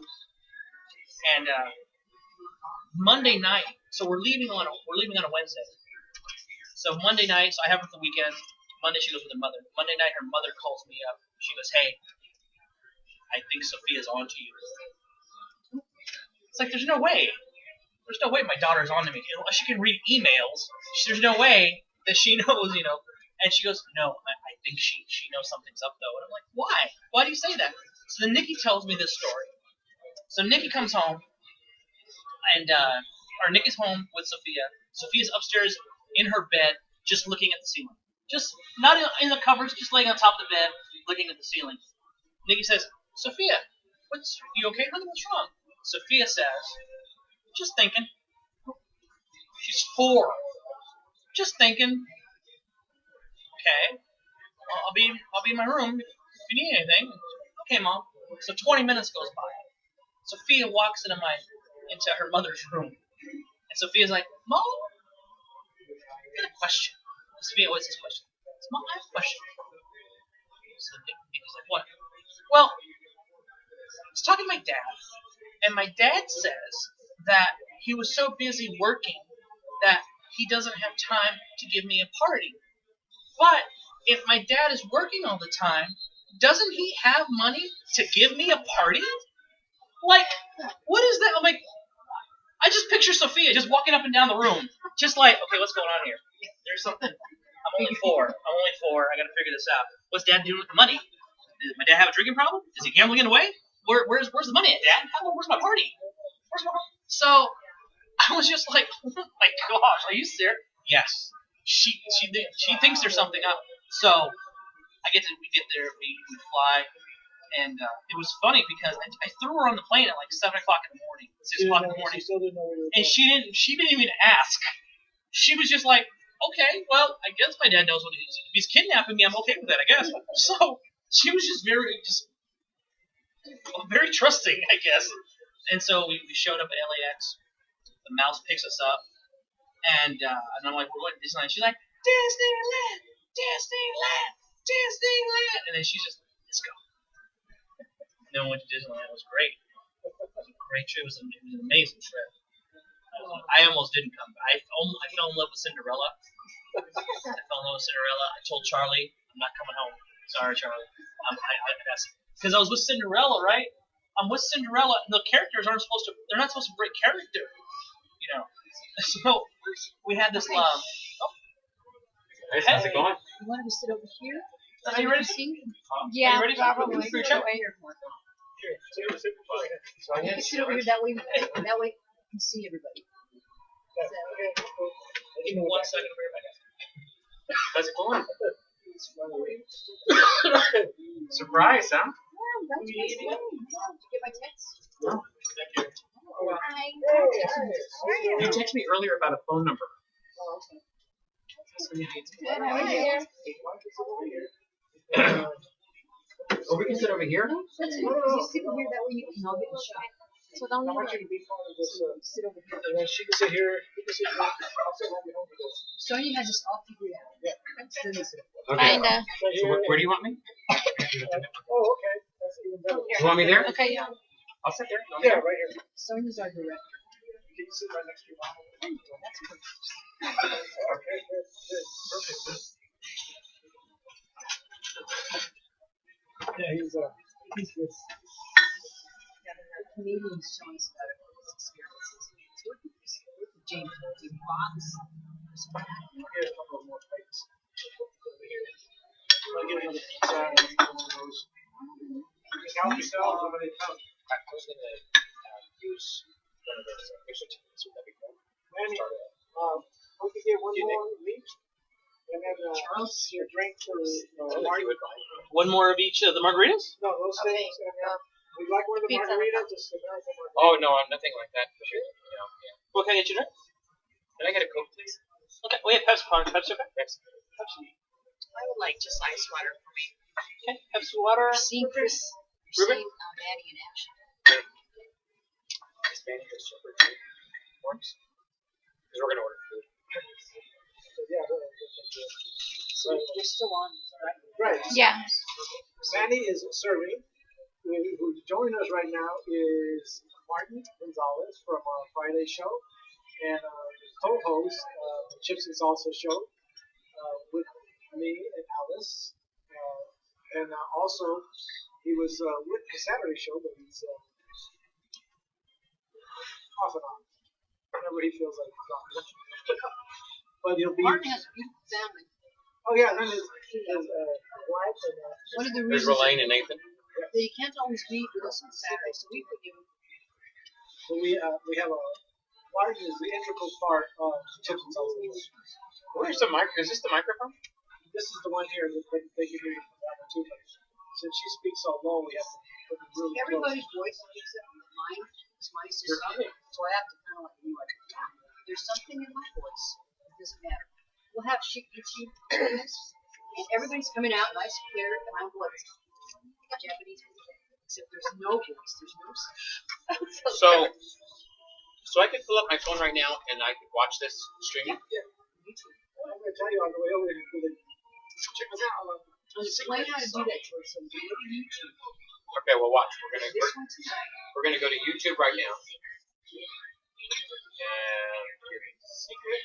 [SPEAKER 3] and Monday night. So we're leaving on a Wednesday. So Monday night, so I have her for the weekend. Monday she goes with her mother. Monday night her mother calls me up. She goes, hey, I think Sophia's on to you. It's like, there's no way. There's no way my daughter's on to me. She can read emails. There's no way that she knows, And she goes, no, I think she knows something's up, though. And I'm like, why? Why do you say that? So then Nikki tells me this story. So Nikki comes home, and or Nick is home with Sophia. Sophia's upstairs in her bed, just looking at the ceiling. Just not in the covers, just laying on top of the bed, looking at the ceiling. Nikki says, "Sophia, you okay, honey? What's wrong?" Sophia says, "Just thinking." She's 4. Just thinking. Okay. Well, I'll be in my room if you need anything. Okay, Mom. So 20 minutes goes by. Sophia walks into her mother's room, and Sophia's like, "Mom, I got a question." Sophia always has questions. "Mom, I have a question." So Nikki's like, "What?" "Well, I was talking to my dad, and my dad says that he was so busy working that he doesn't have time to give me a party. But if my dad is working all the time, doesn't he have money to give me a party? Like, what is that?" I'm like, I just picture Sophia just walking up and down the room, just like, "Okay, what's going on here? There's something. I'm only four. I got to figure this out. What's Dad doing with the money? Does my dad have a drinking problem? Is he gambling it away? Where's the money at, Dad? Where's my party? So I was just like, oh my gosh, are you serious? Yes. She thinks there's something up. So we get there, we fly, and it was funny because I threw her on the plane at like 7 o'clock in the morning, 6 o'clock in the morning, and she didn't even ask. She was just like, "Okay, well, I guess my dad knows what he is. If he's kidnapping me, I'm okay with that, I guess." So she was just very trusting, I guess. And so we showed up at LAX. The mouse picks us up, and I'm like, "We're going to Disneyland." She's like, "Disneyland, Disneyland, Disneyland," and then she's just, "Let's go." And then we went to Disneyland. It was great. It was a great trip. It was an amazing trip. I almost didn't come. I fell in love with Cinderella. I told Charlie, "I'm not coming home. Sorry, Charlie." Because I was with Cinderella, right? I'm with Cinderella, and the characters they're not supposed to break character, you know. So we had this love.
[SPEAKER 6] Hey, how's it going?
[SPEAKER 2] You want to sit over here?
[SPEAKER 3] Are you ready?
[SPEAKER 4] Yeah,
[SPEAKER 3] Are you ready
[SPEAKER 4] probably.
[SPEAKER 3] for your check?
[SPEAKER 2] You can sit over here. That way you can see everybody.
[SPEAKER 3] Give me 1 second. I'll be right back.
[SPEAKER 6] How's it going? Surprise, huh?
[SPEAKER 2] Yeah, that's what's going on. Did you get my text?
[SPEAKER 6] No.
[SPEAKER 3] Thank you.
[SPEAKER 6] You texted me earlier about a phone number.
[SPEAKER 2] Good, how are you?
[SPEAKER 6] Oh, we can sit over here?
[SPEAKER 2] No, that's good. You sit over here. That way you can all get in shot. So don't
[SPEAKER 1] I want you to be part of this. Sit over here. And then she can sit here. You can sit here. I'll sit right behind you.
[SPEAKER 2] Sonia has this all figured out.
[SPEAKER 1] Yeah.
[SPEAKER 2] Then they sit up.
[SPEAKER 6] Okay.
[SPEAKER 4] Kinda.
[SPEAKER 6] So where do you want me?
[SPEAKER 1] Oh, okay. That's even better.
[SPEAKER 6] You want me there?
[SPEAKER 2] Okay, yeah.
[SPEAKER 6] I'll sit there.
[SPEAKER 1] Yeah, right here.
[SPEAKER 2] Sonia's our director.
[SPEAKER 1] You can sit right next to your mom.
[SPEAKER 2] That's perfect.
[SPEAKER 1] Okay, good. Perfect. Yeah, he's good.
[SPEAKER 2] The Canadians showing us about his experiences. So what did James Fox?
[SPEAKER 1] Here's a couple of more plates. Over here. I'll get another pizza and one of those. Count yourselves over the count.
[SPEAKER 5] I was going to use one of those picture tickets. Would that be cool?
[SPEAKER 1] Manny, we can get one more of each. And then Charles, your drink for Marty.
[SPEAKER 3] One more of each of the margaritas?
[SPEAKER 1] No, those things. And we'd like one of the
[SPEAKER 4] Pizza.
[SPEAKER 1] margaritas, just American margarita.
[SPEAKER 5] Oh, no, I'm nothing like that for sure. Yeah.
[SPEAKER 3] What can I get you drink?
[SPEAKER 5] Can I get a Coke, please?
[SPEAKER 3] Okay, we have Pepsi. Pepsi, okay?
[SPEAKER 5] Yes.
[SPEAKER 3] Pepsi.
[SPEAKER 2] I would like just ice water for me.
[SPEAKER 3] Okay, Pepsi water.
[SPEAKER 2] See Chris,
[SPEAKER 3] Ruben?
[SPEAKER 2] seeing Maddie in action.
[SPEAKER 5] Is Manny just super cheap? Works? Because we're going to order food.
[SPEAKER 1] Yeah,
[SPEAKER 2] So you're still on, right?
[SPEAKER 1] right.
[SPEAKER 4] Yeah.
[SPEAKER 1] Manny is serving. Who's joining us right now is Martin Gonzalez from our Friday show, and co-host the Chips N Salsa show with me and Alice, and also he was with the Saturday show, but he's off and on whenever he feels like he's on. But he'll be.
[SPEAKER 2] Martin has a beautiful family.
[SPEAKER 1] Oh yeah, and then his wife and.
[SPEAKER 2] One of the
[SPEAKER 5] There's
[SPEAKER 2] reasons
[SPEAKER 5] Relaine and Nathan.
[SPEAKER 2] they can't always be with us on Saturday, so we put you.
[SPEAKER 1] So we have a Water is the integral part of Chips and Salsa.
[SPEAKER 6] Where's the mic? Is this the microphone?
[SPEAKER 1] This is the one here that they can hear you from that one too. But since she speaks so low, we have to put it really
[SPEAKER 2] Everybody's
[SPEAKER 1] close.
[SPEAKER 2] voice except mine. It's my sister. So I have to kind of like be like, there's something in my voice. It doesn't matter. We'll have YouTube doing this, and everybody's coming out nice and clear, and I'm what? Japanese people. Except there's no voice. There's no sound.
[SPEAKER 6] So I could pull up my phone right now and I could watch this streaming.
[SPEAKER 1] Yeah. I'm going to tell you on the way over here to the
[SPEAKER 2] Explain how to do that, George. So go to YouTube.
[SPEAKER 6] Okay, well watch.
[SPEAKER 2] This one tonight.
[SPEAKER 6] We're gonna go to YouTube right now. And
[SPEAKER 1] secret.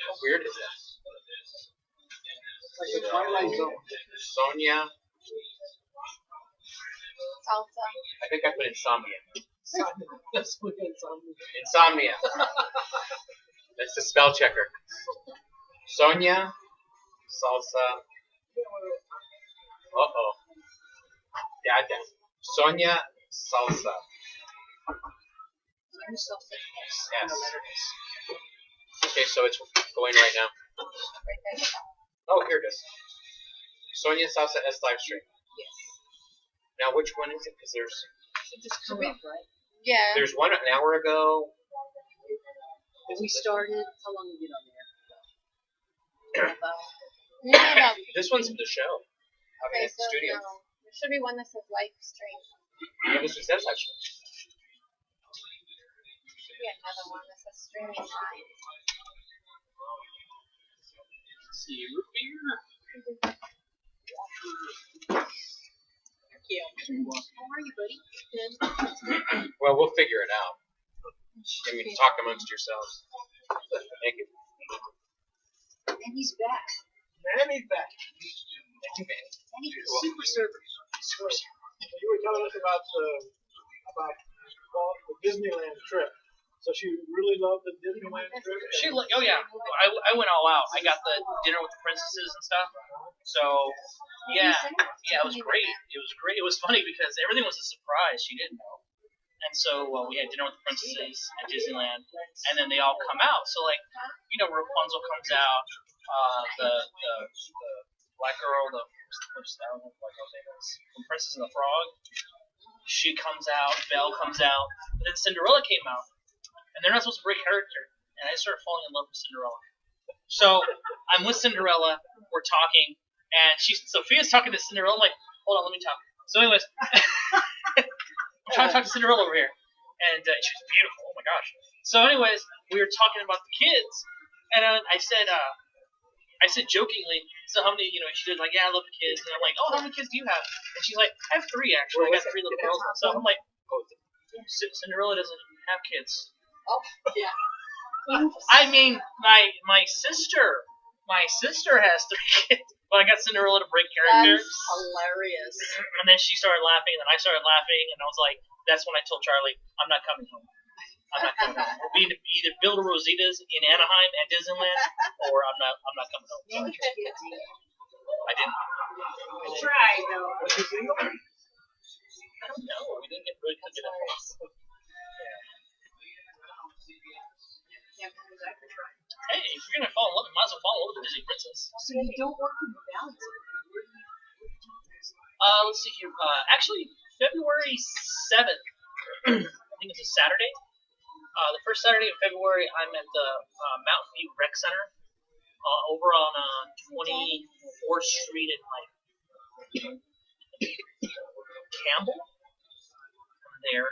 [SPEAKER 6] how weird is that?
[SPEAKER 1] Like the Twilight Zone.
[SPEAKER 6] Sonia.
[SPEAKER 4] Salsa.
[SPEAKER 6] I think I put insomnia.
[SPEAKER 1] That's what it's on.
[SPEAKER 6] Insomnia. That's the spell checker. Sonia. Salsa. Uh-oh. Dada. Sonia. Salsa. Yes. Okay, so it's going right now.
[SPEAKER 4] Right there.
[SPEAKER 6] Oh, here it is. Sonia Salsa S live stream.
[SPEAKER 2] Yes.
[SPEAKER 6] Now, which one is it? Because
[SPEAKER 2] Should just come up, right?
[SPEAKER 4] Yeah.
[SPEAKER 6] there's one an hour ago.
[SPEAKER 2] When we started, how long we get on there? About
[SPEAKER 4] No.
[SPEAKER 6] This one's the show. I mean,
[SPEAKER 4] Okay,
[SPEAKER 6] it's the
[SPEAKER 4] so
[SPEAKER 6] studio.
[SPEAKER 4] no. There should be one that says live stream.
[SPEAKER 6] Yeah, this one says live stream.
[SPEAKER 4] There should be another one that says streaming live.
[SPEAKER 6] See, root beer.
[SPEAKER 2] yeah. How are you, buddy? Good.
[SPEAKER 6] Well, we'll figure it out. I mean, talk amongst yourselves. Thank you.
[SPEAKER 2] And he's back.
[SPEAKER 1] Manny's back.
[SPEAKER 6] Thank you, man.
[SPEAKER 2] And he's a super server.
[SPEAKER 1] You were telling us about the Disneyland trip. So she really loved the Disneyland trip.
[SPEAKER 3] Oh yeah, I went all out. I got the dinner with the princesses and stuff. So yeah, it was great. It was great. It was funny because everything was a surprise. She didn't know. And so we had dinner with the princesses at Disneyland, and then they all come out. So like, Rapunzel comes out, the black girl, I don't know what her name is, from Princess and the Frog. She comes out, Belle comes out, and then Cinderella came out, and they're not supposed to break character, and I started falling in love with Cinderella. So I'm with Cinderella, we're talking, and Sophia's talking to Cinderella. I'm like, hold on, let me talk. So anyways. I'm trying to talk to Cinderella over here, and she's beautiful. Oh my gosh. So, anyways, we were talking about the kids, and I said jokingly, so how many? She was like, yeah, I love the kids, and I'm like, oh, how many kids do you have? And she's like, I have 3 actually. I got 3 little girls. So I'm like, oh, Cinderella doesn't have kids.
[SPEAKER 2] Oh, yeah.
[SPEAKER 3] I mean, my sister has 3 kids. But I got Cinderella to break character.
[SPEAKER 2] That's hilarious.
[SPEAKER 3] And then she started laughing, and then I started laughing, and I was like, that's when I told Charlie, I'm not coming home. I'm not coming home. We'll either build a Rosita's in Anaheim at Disneyland, or I'm not coming home. So I didn't.
[SPEAKER 2] Try, though.
[SPEAKER 1] Was she single?
[SPEAKER 3] I don't know. We didn't get really cook it up.
[SPEAKER 2] Yeah, because I could try.
[SPEAKER 3] Hey, if you're gonna fall in love, you might as well fall in love with the Disney princess.
[SPEAKER 2] So you don't work in the balance.
[SPEAKER 3] Let's see here. Actually, February 7th. I think it's a Saturday. The first Saturday in February, I'm at the Mountain View Rec Center over on 24th Street in Campbell. I'm there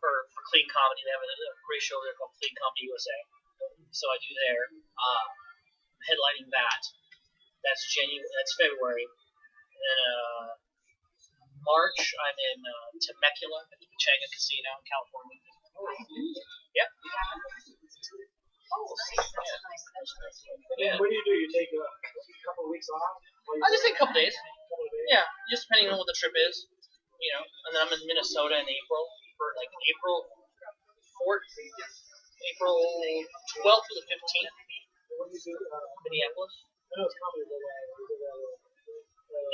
[SPEAKER 3] for Clean Comedy. They have a great show there called Clean Comedy USA. So I do there. I'm headlining that. That's February. And then March, I'm in Temecula at the Pachanga Casino in California. Yep.
[SPEAKER 2] Oh, nice. That's nice.
[SPEAKER 3] Yeah.
[SPEAKER 1] What do? You take a couple of weeks off?
[SPEAKER 3] I'll just take a couple days. Yeah, just depending on what the trip is. And then I'm in Minnesota in April for like April 4th, April 12th to the 15th.
[SPEAKER 1] What do you do?
[SPEAKER 3] Minneapolis.
[SPEAKER 1] I know it's comedy, but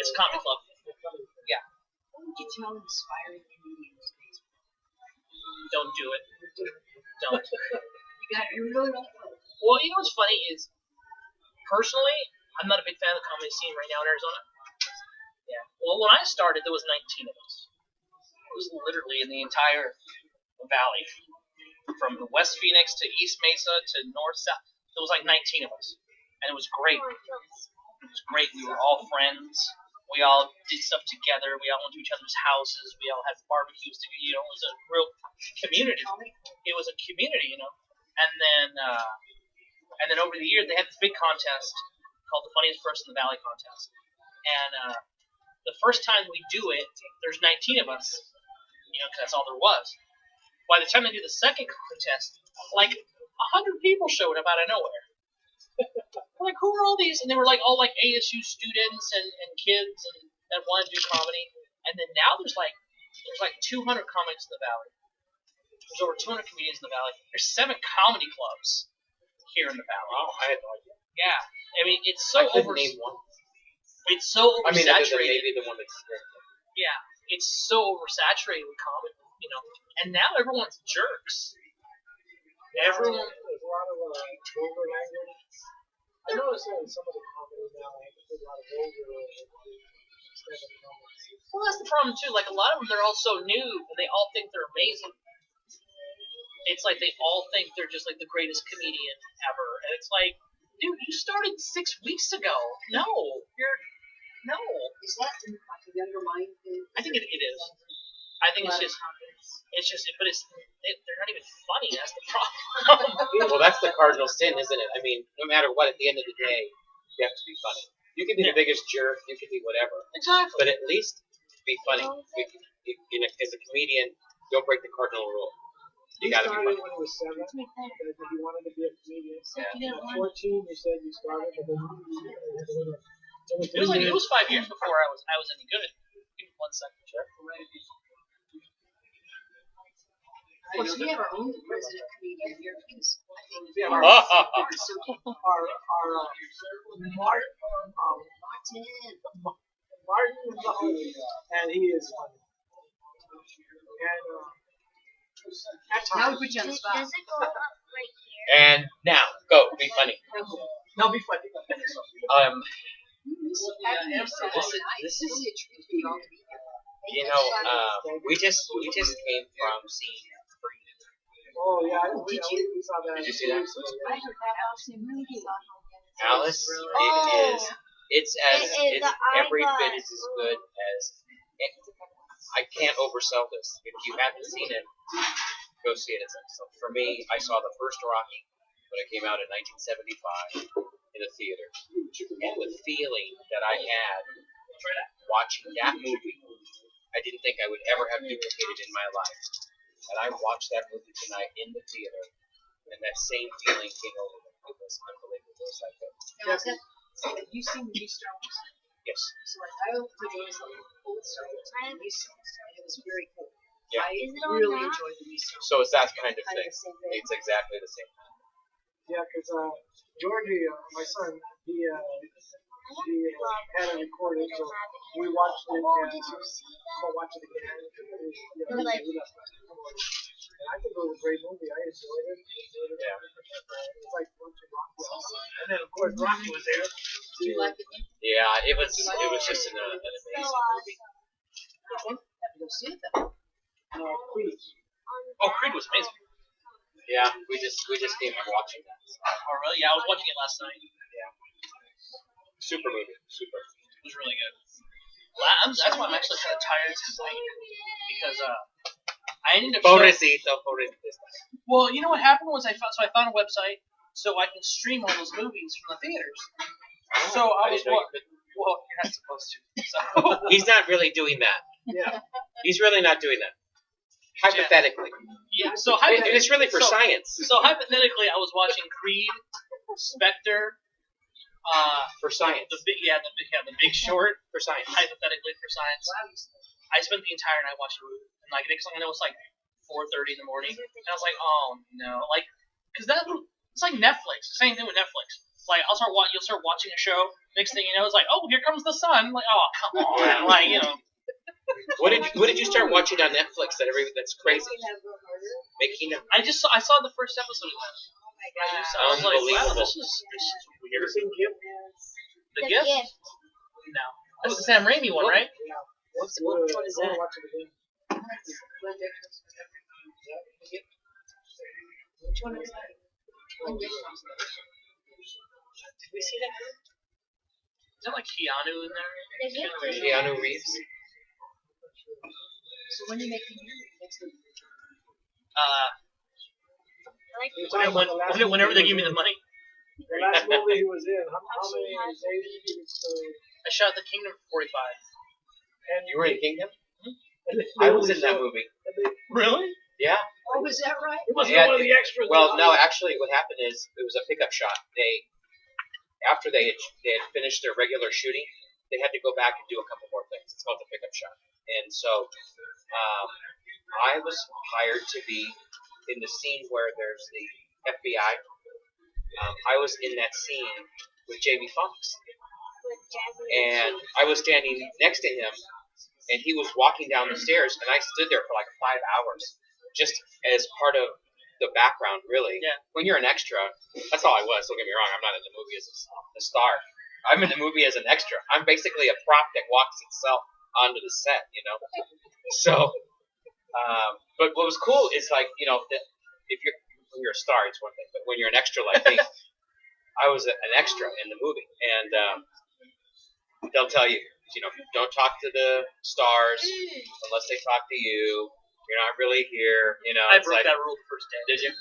[SPEAKER 3] It's a comedy club. Yeah.
[SPEAKER 2] What would you tell inspiring comedians?
[SPEAKER 3] Don't do it. Don't.
[SPEAKER 2] You really don't know.
[SPEAKER 3] Well, you know what's funny is, personally, I'm not a big fan of the comedy scene right now in Arizona. Yeah. Well, when I started, there was 19 of us. It was literally in the entire valley, from the West Phoenix to East Mesa to North South. There was like 19 of us, and it was great. It was great. We were all friends. We all did stuff together. We all went to each other's houses. We all had barbecues together. You know, it was a real community. It was a community, you know. And then over the years, they had this big contest called the Funniest Person in the Valley contest. And the first time we do it, there's 19 of us, you know, because that's all there was. By the time they do the second contest, like 100 people showed up out of nowhere. We're like, who are all these? And they were like all like ASU students and kids that wanted to do comedy. And then now there's like 200 comics in the valley. There's over 200 comedians in the valley. There's 7 comedy clubs here in the valley.
[SPEAKER 6] Wow, I had no idea.
[SPEAKER 3] Yeah, I mean it's so
[SPEAKER 6] I couldn't name one.
[SPEAKER 3] It's so
[SPEAKER 6] I mean, other than
[SPEAKER 3] oversaturated.
[SPEAKER 6] maybe the one that's
[SPEAKER 3] Yeah, it's so oversaturated with comedy, you know. And now everyone's jerks. Everyone.
[SPEAKER 1] There's a lot of vulgar language. I noticed that in some of the comedy now, there's a lot of vulgar stuff in comedy.
[SPEAKER 3] Well, that's the problem too. Like a lot of them, they're all so new, and they all think they're amazing. It's like they all think they're just like the greatest comedian ever, and it's like, dude, you started 6 weeks ago. No.
[SPEAKER 2] Is that like a younger mind thing?
[SPEAKER 3] I think it is. I think it's just, but they're not even funny. That's the problem.
[SPEAKER 6] Well, that's the cardinal sin, isn't it? I mean, no matter what, at the end of the day, you have to be funny. You can be the biggest jerk, you can be whatever,
[SPEAKER 3] Exactly.
[SPEAKER 6] but at least be funny. You know, as a comedian, don't break the cardinal rule. You gotta be
[SPEAKER 1] started
[SPEAKER 6] funny.
[SPEAKER 1] when he was 7, because he wanted to be a comedian.
[SPEAKER 3] Yeah.
[SPEAKER 1] At 14, you said you started, and then
[SPEAKER 3] It was 5 years before I was any good. Give me 1 second, sure.
[SPEAKER 2] Of course, we have our own resident comedian here because I think
[SPEAKER 1] Yeah,
[SPEAKER 2] our
[SPEAKER 1] our-
[SPEAKER 2] so
[SPEAKER 1] Martin is the homie, and he is funny. And at
[SPEAKER 2] now
[SPEAKER 1] times,
[SPEAKER 2] we put you on the
[SPEAKER 4] Does
[SPEAKER 2] spot.
[SPEAKER 4] it go up right here?
[SPEAKER 6] And now, go, be funny.
[SPEAKER 1] now be funny.
[SPEAKER 6] This is
[SPEAKER 2] really a treat for you all to be here.
[SPEAKER 6] you know, we just came from seeing Free.
[SPEAKER 1] Oh yeah, we saw that.
[SPEAKER 6] Did you see that?
[SPEAKER 2] I heard that Alice in movie.
[SPEAKER 6] Alice, it's every bit as good as. I can't oversell this. If you haven't seen it, go see it. So for me, I saw the first Rocky when it came out in 1975 in a theater, and the feeling that I had watching that movie, I didn't think I would ever have duplicated in my life. And I watched that movie tonight in the theater, and that same feeling came over me. It was unbelievable. It was like that.
[SPEAKER 2] Now, is that, have you seen the new Star Wars?
[SPEAKER 6] Yes.
[SPEAKER 2] So like, I don't think it was like old Star Wars. I have Star Wars, and it was very cool.
[SPEAKER 6] Yeah.
[SPEAKER 2] I
[SPEAKER 4] Is it on
[SPEAKER 2] really
[SPEAKER 4] now?
[SPEAKER 2] enjoyed the new Star Wars.
[SPEAKER 6] So it's that kind of
[SPEAKER 2] Kind
[SPEAKER 6] thing.
[SPEAKER 2] of same thing.
[SPEAKER 6] It's exactly the same.
[SPEAKER 1] Yeah, because Georgie, my son, he had it recorded, so we watched it, and I'm gonna watch it again. And I think it was a great movie. I enjoyed it.
[SPEAKER 6] Yeah.
[SPEAKER 1] It's like watching Rocky. And then of course Rocky was there.
[SPEAKER 2] Do you like it?
[SPEAKER 6] Yeah, it was just an amazing movie.
[SPEAKER 2] Which one? Have to go see it then.
[SPEAKER 1] Creed.
[SPEAKER 3] Oh, Creed was amazing.
[SPEAKER 6] Yeah, we just came from watching that.
[SPEAKER 3] Oh, really? Yeah, I was watching it last night.
[SPEAKER 6] Yeah. Super movie. Super.
[SPEAKER 3] It was really good. That's why I'm actually kind of tired tonight because I ended up.
[SPEAKER 6] Pobrecito.
[SPEAKER 3] Well, you know what happened was I found a website so I can stream all those movies from the theaters. So I was
[SPEAKER 6] didn't know you could.
[SPEAKER 3] well, you're not supposed to. So
[SPEAKER 6] He's not really doing that.
[SPEAKER 1] Yeah.
[SPEAKER 6] He's really not doing that. Hypothetically.
[SPEAKER 3] yeah, so
[SPEAKER 6] And it's really for science.
[SPEAKER 3] So hypothetically, I was watching Creed, Spectre,
[SPEAKER 6] For science.
[SPEAKER 3] the Big Short.
[SPEAKER 6] For science.
[SPEAKER 3] Hypothetically for science. I spent the entire night watching it, and like next thing I know, it's like 4:30 in the morning, and I was like, oh no, like, because It's like Netflix. Same thing with Netflix. Like you'll start watching a show. Next thing you know, it's like, oh, here comes the sun. Like, oh, come on. Like, you know.
[SPEAKER 6] What did you start watching on Netflix that's crazy? Making them.
[SPEAKER 3] I saw the first episode of that. I was like, wow, this is weird. The Gift? No. That's the Sam Raimi one, right?
[SPEAKER 2] What is that? Which one is that? Did we see that?
[SPEAKER 3] Is that like Keanu in there?
[SPEAKER 6] Keanu Reeves.
[SPEAKER 2] So when you make the movie, next week.
[SPEAKER 3] Whenever they give me the money.
[SPEAKER 1] The last movie he was in, how many days did he
[SPEAKER 3] I shot The Kingdom for 45.
[SPEAKER 1] And
[SPEAKER 6] You were in Kingdom? I was in that movie.
[SPEAKER 3] Really?
[SPEAKER 6] Yeah.
[SPEAKER 2] Oh, was that right?
[SPEAKER 1] It was
[SPEAKER 6] Yeah,
[SPEAKER 1] one of the extras.
[SPEAKER 6] Well, no, actually, what happened is it was a pickup shot. After they had finished their regular shooting, they had to go back and do a couple more things. It's called the pickup shot. And so I was hired to be in the scene where there's the FBI. I was in that scene with Jamie Foxx. And I was standing next to him, and he was walking down the stairs, and I stood there for like 5 hours, just as part of the background, really.
[SPEAKER 3] Yeah.
[SPEAKER 6] When you're an extra, that's all I was. Don't get me wrong, I'm not in the movie as a star. I'm in the movie as an extra. I'm basically a prop that walks itself onto the set, you know. So, but what was cool is like, you know, when you're a star, it's one thing, but when you're an extra like me, I was an extra in the movie, and they'll tell you, you know, don't talk to the stars unless they talk to you. You're not really here, you know.
[SPEAKER 3] I broke that rule the first day.
[SPEAKER 6] Did you?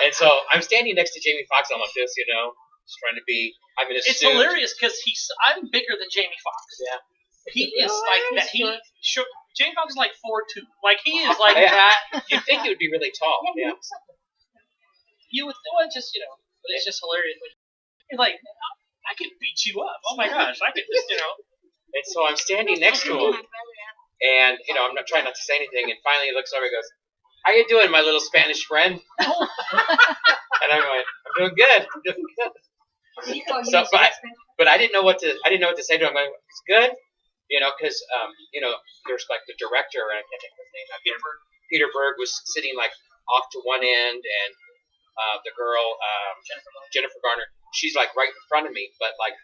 [SPEAKER 6] And so I'm standing next to Jamie Foxx. I'm like this, you know, just trying to be. I'm in a
[SPEAKER 3] It's
[SPEAKER 6] suit.
[SPEAKER 3] hilarious because I'm bigger than Jamie Foxx.
[SPEAKER 6] Yeah.
[SPEAKER 3] He is like that. Jamie Foxx is like 4'2". Like he is like that.
[SPEAKER 6] You'd think he would be really tall. Yeah.
[SPEAKER 3] You would well, just but it's just hilarious. You're like, I could beat you up. Oh my gosh, I could just
[SPEAKER 6] And so I'm standing next to him, and you know, I'm not trying not to say anything. And finally, he looks over and goes, "How you doing, my little Spanish friend?" And I'm going, "I'm doing good. I'm doing good." So, but I didn't know what to say to him. I'm going, "It's good," you know, because you know, there's like the director, and I can't think of his name. Peter Berg was sitting like off to one end, and the girl Jennifer Garner, she's like right in front of me, but like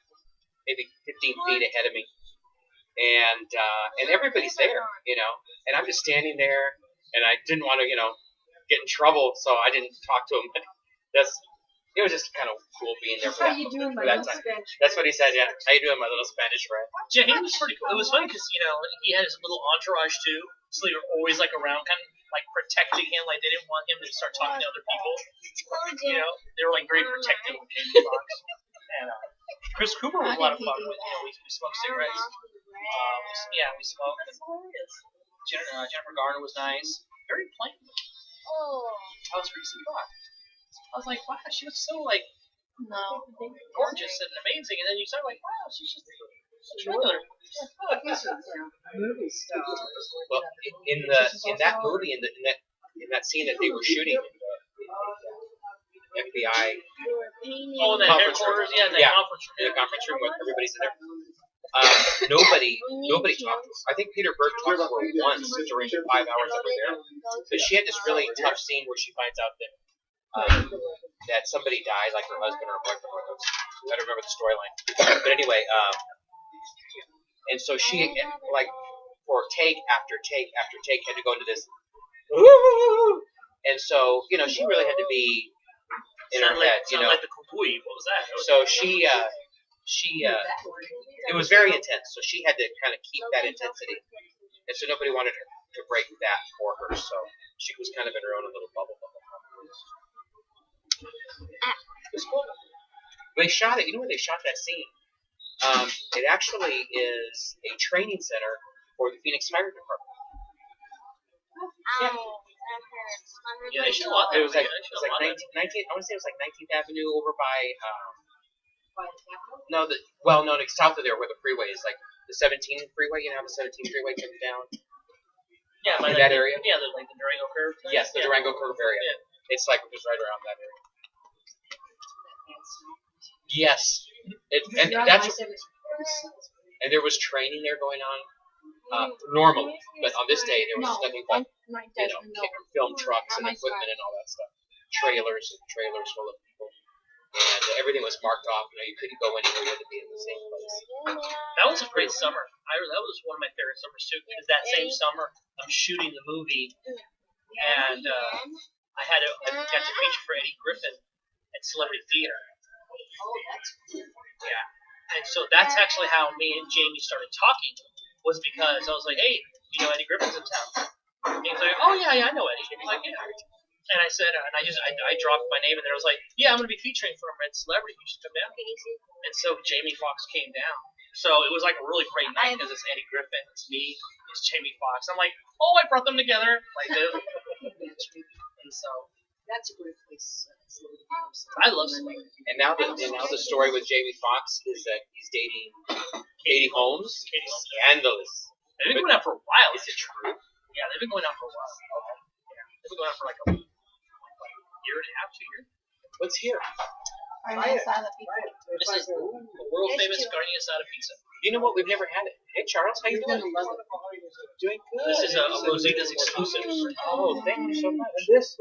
[SPEAKER 6] maybe 15 feet ahead of me, and everybody's there, you know, and I'm just standing there, and I didn't want to, you know, get in trouble, so I didn't talk to him. But it was just kind of cool being there for that.
[SPEAKER 2] How you doing, my
[SPEAKER 6] that
[SPEAKER 2] little
[SPEAKER 6] time.
[SPEAKER 2] Spanish
[SPEAKER 6] That's what he said. Yeah, how you doing, my little Spanish friend?
[SPEAKER 3] Yeah, he was pretty cool. It was funny because he had his little entourage too, so they were always like around, kind of like protecting him. Like they didn't want him to start talking to other people. You know, they were like very protective of Jamie Foxx. And Chris Cooper was a lot of fun with. We smoked cigarettes. Yeah, we smoked. And Jennifer Garner was nice. Very plain. I was really surprised. I was like, wow, she was so like gorgeous and amazing, and then you start like, wow, she's just regular.
[SPEAKER 2] movie star.
[SPEAKER 6] Well, in that movie, in that scene that they were shooting, the FBI
[SPEAKER 3] Oh, in that
[SPEAKER 6] conference room.
[SPEAKER 3] headquarters, yeah, in that conference room.
[SPEAKER 6] In the conference room with everybody's in there. Nobody talked to us. I think Peter Berg talked to her once during the 5 hours that we were there. But she had this really tough scene where she finds out that somebody died, like her husband or her boyfriend. I don't remember the storyline. But anyway, and so she, like, for take after take after take, had to go into this. And so, you know, she really had to be in her head, you know.
[SPEAKER 3] Like the Kukui. What was that?
[SPEAKER 6] So it was very intense. So she had to kind of keep that intensity, and so nobody wanted her to break that for her. So she was kind of in her own little bubble. It was cool. They shot it. You know where they shot that scene? It actually is a training center for the Phoenix Fire Department.
[SPEAKER 3] Yeah, they shot a lot.
[SPEAKER 6] It was like 19. I want to say it was like 19th Avenue over by. No, south of there where the freeway is, like the 17 freeway. You know, the 17 freeway comes down.
[SPEAKER 3] Yeah,
[SPEAKER 6] in that area.
[SPEAKER 3] Yeah, like the Durango curve.
[SPEAKER 6] Yes, the Durango curve area.
[SPEAKER 3] Yeah.
[SPEAKER 6] It's like just right around that area. Yes, and there was training there going on normally, but on this day there was nothing but film trucks and equipment and all that stuff, trailers full of people, and everything was marked off. You couldn't go anywhere; you had to be in the same place.
[SPEAKER 3] That was a great summer. That was one of my favorite summers too. Because that same summer, I'm shooting the movie, and I got to feature for Eddie Griffin at Celebrity Theater. Yeah, and so that's actually how me and Jamie started talking. Was because I was like, hey, Eddie Griffin's in town. And he's like, oh yeah, I know Eddie. And he's like, yeah. And I said, and I dropped my name in there. I was like, yeah, I'm gonna be featuring for him at Celebrity. You should come down. And so Jamie Foxx came down. So it was like a really great night because it's Eddie Griffin, it's me, it's Jamie Foxx. I'm like, oh, I brought them together like this. And so
[SPEAKER 2] That's a great place.
[SPEAKER 3] I love Celebrity.
[SPEAKER 6] And now the story with Jamie Foxx is that he's dating Katie Holmes. Scandalous.
[SPEAKER 3] They've been going out for a while.
[SPEAKER 6] Is it true?
[SPEAKER 3] Yeah, they've been going out for a while. Yeah, they've been going out for like a year and a half, 2 years.
[SPEAKER 6] What's here?
[SPEAKER 3] This is the world famous carne asada pizza.
[SPEAKER 6] You know what? We've never had it. Hey, Charles, how you doing?
[SPEAKER 1] Doing good.
[SPEAKER 3] This is a Rosita's exclusive.
[SPEAKER 6] Oh, thank you so much.
[SPEAKER 1] And this,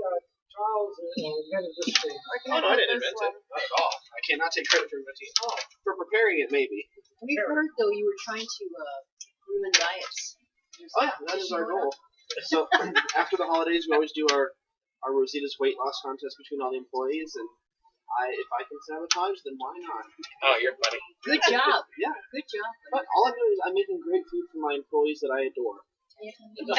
[SPEAKER 1] Charles invented this thing.
[SPEAKER 5] Oh, no, I didn't invent it. Not at all. I cannot take credit for inventing it. Oh, for preparing it, maybe.
[SPEAKER 2] We heard though you were trying to ruin diets.
[SPEAKER 5] Oh, yeah, that is our goal. So, after the holidays, we always do our Rosita's weight loss contest between all the employees, and if I can sabotage, then why not?
[SPEAKER 6] Oh, you're funny.
[SPEAKER 2] Good job.
[SPEAKER 5] Yeah.
[SPEAKER 2] Good job.
[SPEAKER 5] But all I'm doing is I'm making great food for my employees that I adore.
[SPEAKER 6] Well,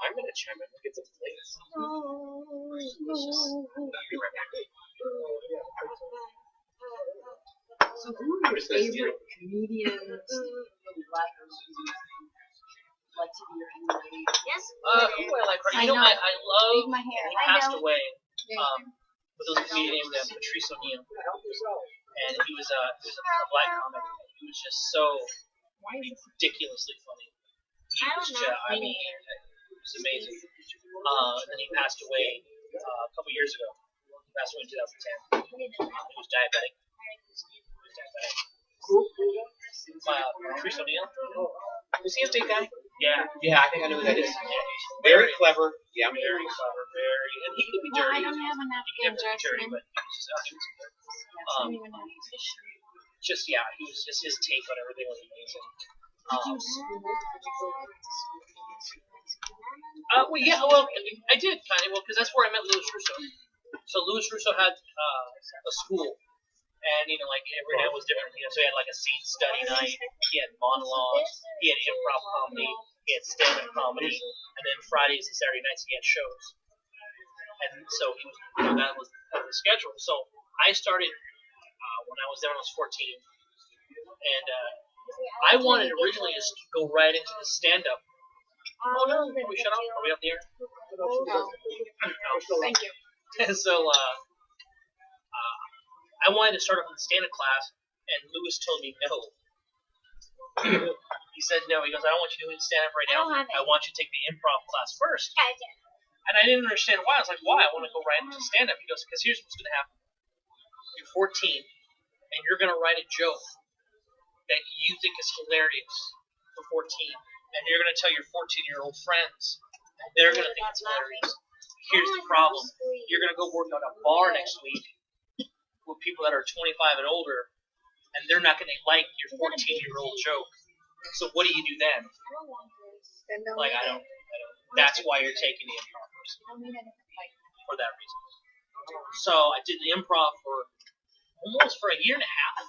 [SPEAKER 6] I'm gonna chime in and get some plates.
[SPEAKER 4] Oh.
[SPEAKER 6] I'll be right back.
[SPEAKER 2] So who are your favorite comedians that you like to be your emulator?
[SPEAKER 4] Yes.
[SPEAKER 3] Who do I like? I love.
[SPEAKER 2] Leave my hair.
[SPEAKER 3] He passed away. But there was a comedian named Patrice O'Neill, and he was a black comic. He was just so ridiculously funny. He was just, I mean, it was amazing. And then he passed away a couple years ago. He passed away in 2010. He was diabetic. Patrice O'Neill.
[SPEAKER 6] Was he a big guy?
[SPEAKER 3] Yeah.
[SPEAKER 6] Yeah, I think I know who that is.
[SPEAKER 3] Yeah, he's
[SPEAKER 6] Very clever. Yeah.
[SPEAKER 3] very clever. Very, and he could be
[SPEAKER 4] Well,
[SPEAKER 3] dirty.
[SPEAKER 4] I don't have enough
[SPEAKER 3] He could definitely be dirty,
[SPEAKER 4] Jackson.
[SPEAKER 3] but he was just he was just his take on everything was amazing. I did kind of because that's where I met Louis Russo. So Louis Russo had a school, and like every night was different. So he had like a scene study night. He had monologues. He had improv comedy. He had stand-up comedy, and then Fridays and Saturday nights he had shows. And so he was, that was the schedule. So I started when I was there when I was 14, and I wanted originally to go right into the stand-up. Oh no, are we shut off? Are we off the air?
[SPEAKER 4] No.
[SPEAKER 3] Thank you. And so I wanted to start off with the stand-up class, and Louis told me no. He said no. He goes, I don't want you doing stand-up right now. I want you to take the improv class first. And I didn't understand why. I was like, why? I want to go right into stand-up. He goes, because here's what's going to happen. You're 14, and you're going to write a joke that you think is hilarious for 14, and you're going to tell your 14-year-old friends. They're going to think it's hilarious. Here's the problem. You're going to go work at a bar next week with people that are 25 and older, and they're not going to like your 14-year-old joke. So what do you do then? Like, I don't. That's why you're taking the improv course. For that reason. So I did the improv for almost a year and a half.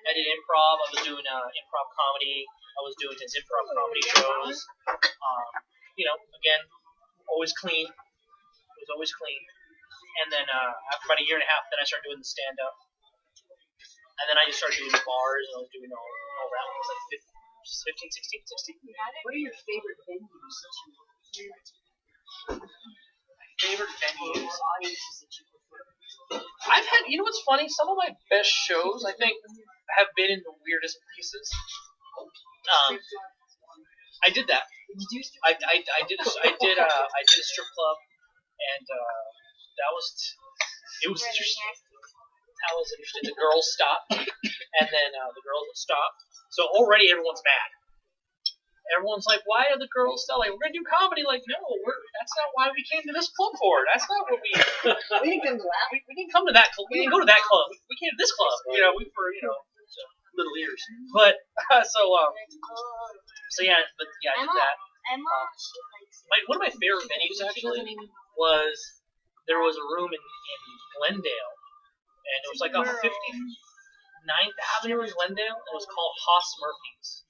[SPEAKER 3] I did improv. I was doing improv comedy. I was doing his improv comedy shows. Again, always clean. It was always clean. And then after about a year and a half, then I started doing the stand-up. And then I just started doing the bars, and I was doing all that. It was like 15, 16.
[SPEAKER 2] What are your favorite venues that you
[SPEAKER 3] Favorite venues?
[SPEAKER 2] audiences that you prefer?
[SPEAKER 3] I've had, what's funny? Some of my best shows, I think, have been in the weirdest places. I did that.
[SPEAKER 2] Did you do
[SPEAKER 3] I did a strip club, and that was It was
[SPEAKER 4] Really
[SPEAKER 3] interesting.
[SPEAKER 4] nasty.
[SPEAKER 3] That was interesting. The girls stopped, and then the girls would stop. So already everyone's mad. Everyone's like, "Why are the girls still like we're gonna do comedy?" Like, no, that's not why we came to this club for. That's not what we.
[SPEAKER 2] We didn't come to that.
[SPEAKER 3] We didn't come to that club. We didn't go to that club. We came to this club. We were little ears. But so yeah, I did that.
[SPEAKER 4] Emma, she likes
[SPEAKER 3] One of my favorite venues actually was there was a room in Glendale, and it was like off 59th Avenue in Glendale. It was called Haas Murphy's.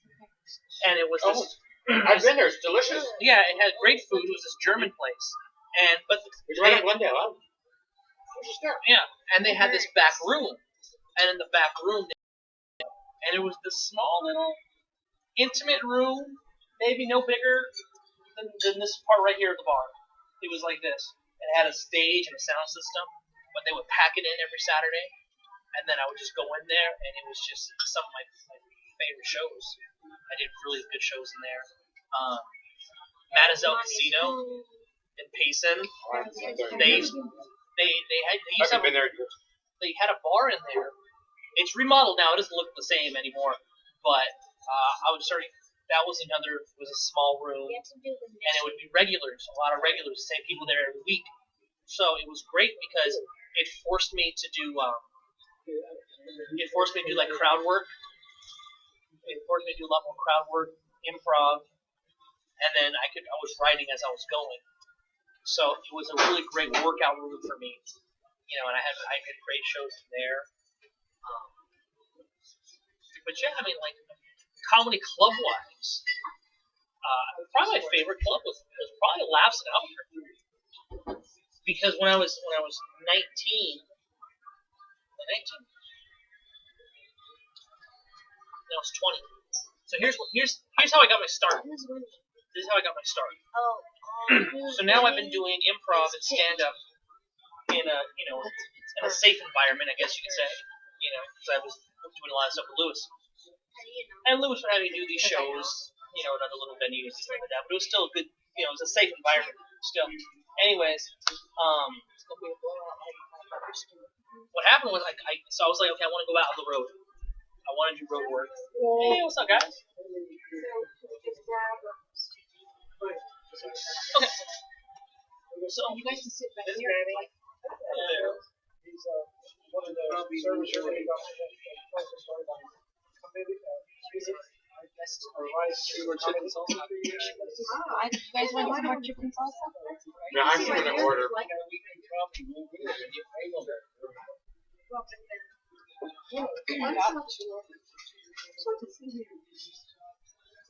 [SPEAKER 3] And it was this.
[SPEAKER 6] I've been there. It's delicious.
[SPEAKER 3] Yeah, it had great food. It was this German place,
[SPEAKER 6] It's right in Glendale.
[SPEAKER 3] Yeah, and they had this back room, and in the back room, and it was this small little intimate room, maybe no bigger than this part right here at the bar. It was like this. It had a stage and a sound system, but they would pack it in every Saturday, and then I would just go in there, and it was just some of my favorite shows. I did really good shows in there. Matazel Casino in Payson. They used to have, they had a bar in there. It's remodeled now. It doesn't look the same anymore. But that was a small room, and it would be regulars, a lot of regulars, same people there every week. So it was great because it forced me to do like crowd work. It forced me to do a lot more crowd work, improv, and then I was writing as I was going. So it was a really great workout room for me, and I had great shows there. But yeah, I mean, like comedy club wise, probably my favorite club was probably Laughs in Albuquerque, because when I was 19, I was 20. So here's how I got my start. This is how I got my start. So now I've been doing improv and stand up in a safe environment, I guess you could say. Because I was doing a lot of stuff with Lewis. And Lewis would have me do these shows, at other little venues and stuff like that. But it was still a good, it was a safe environment still. Anyways, what happened was I was like, okay, I want to go out on the road. I want to do road work. Hey, what's up, guys? Okay. So you guys can sit back here.
[SPEAKER 1] He's one of the service related
[SPEAKER 2] You guys want some more Chips N Salsa?
[SPEAKER 6] No, I'm going to order.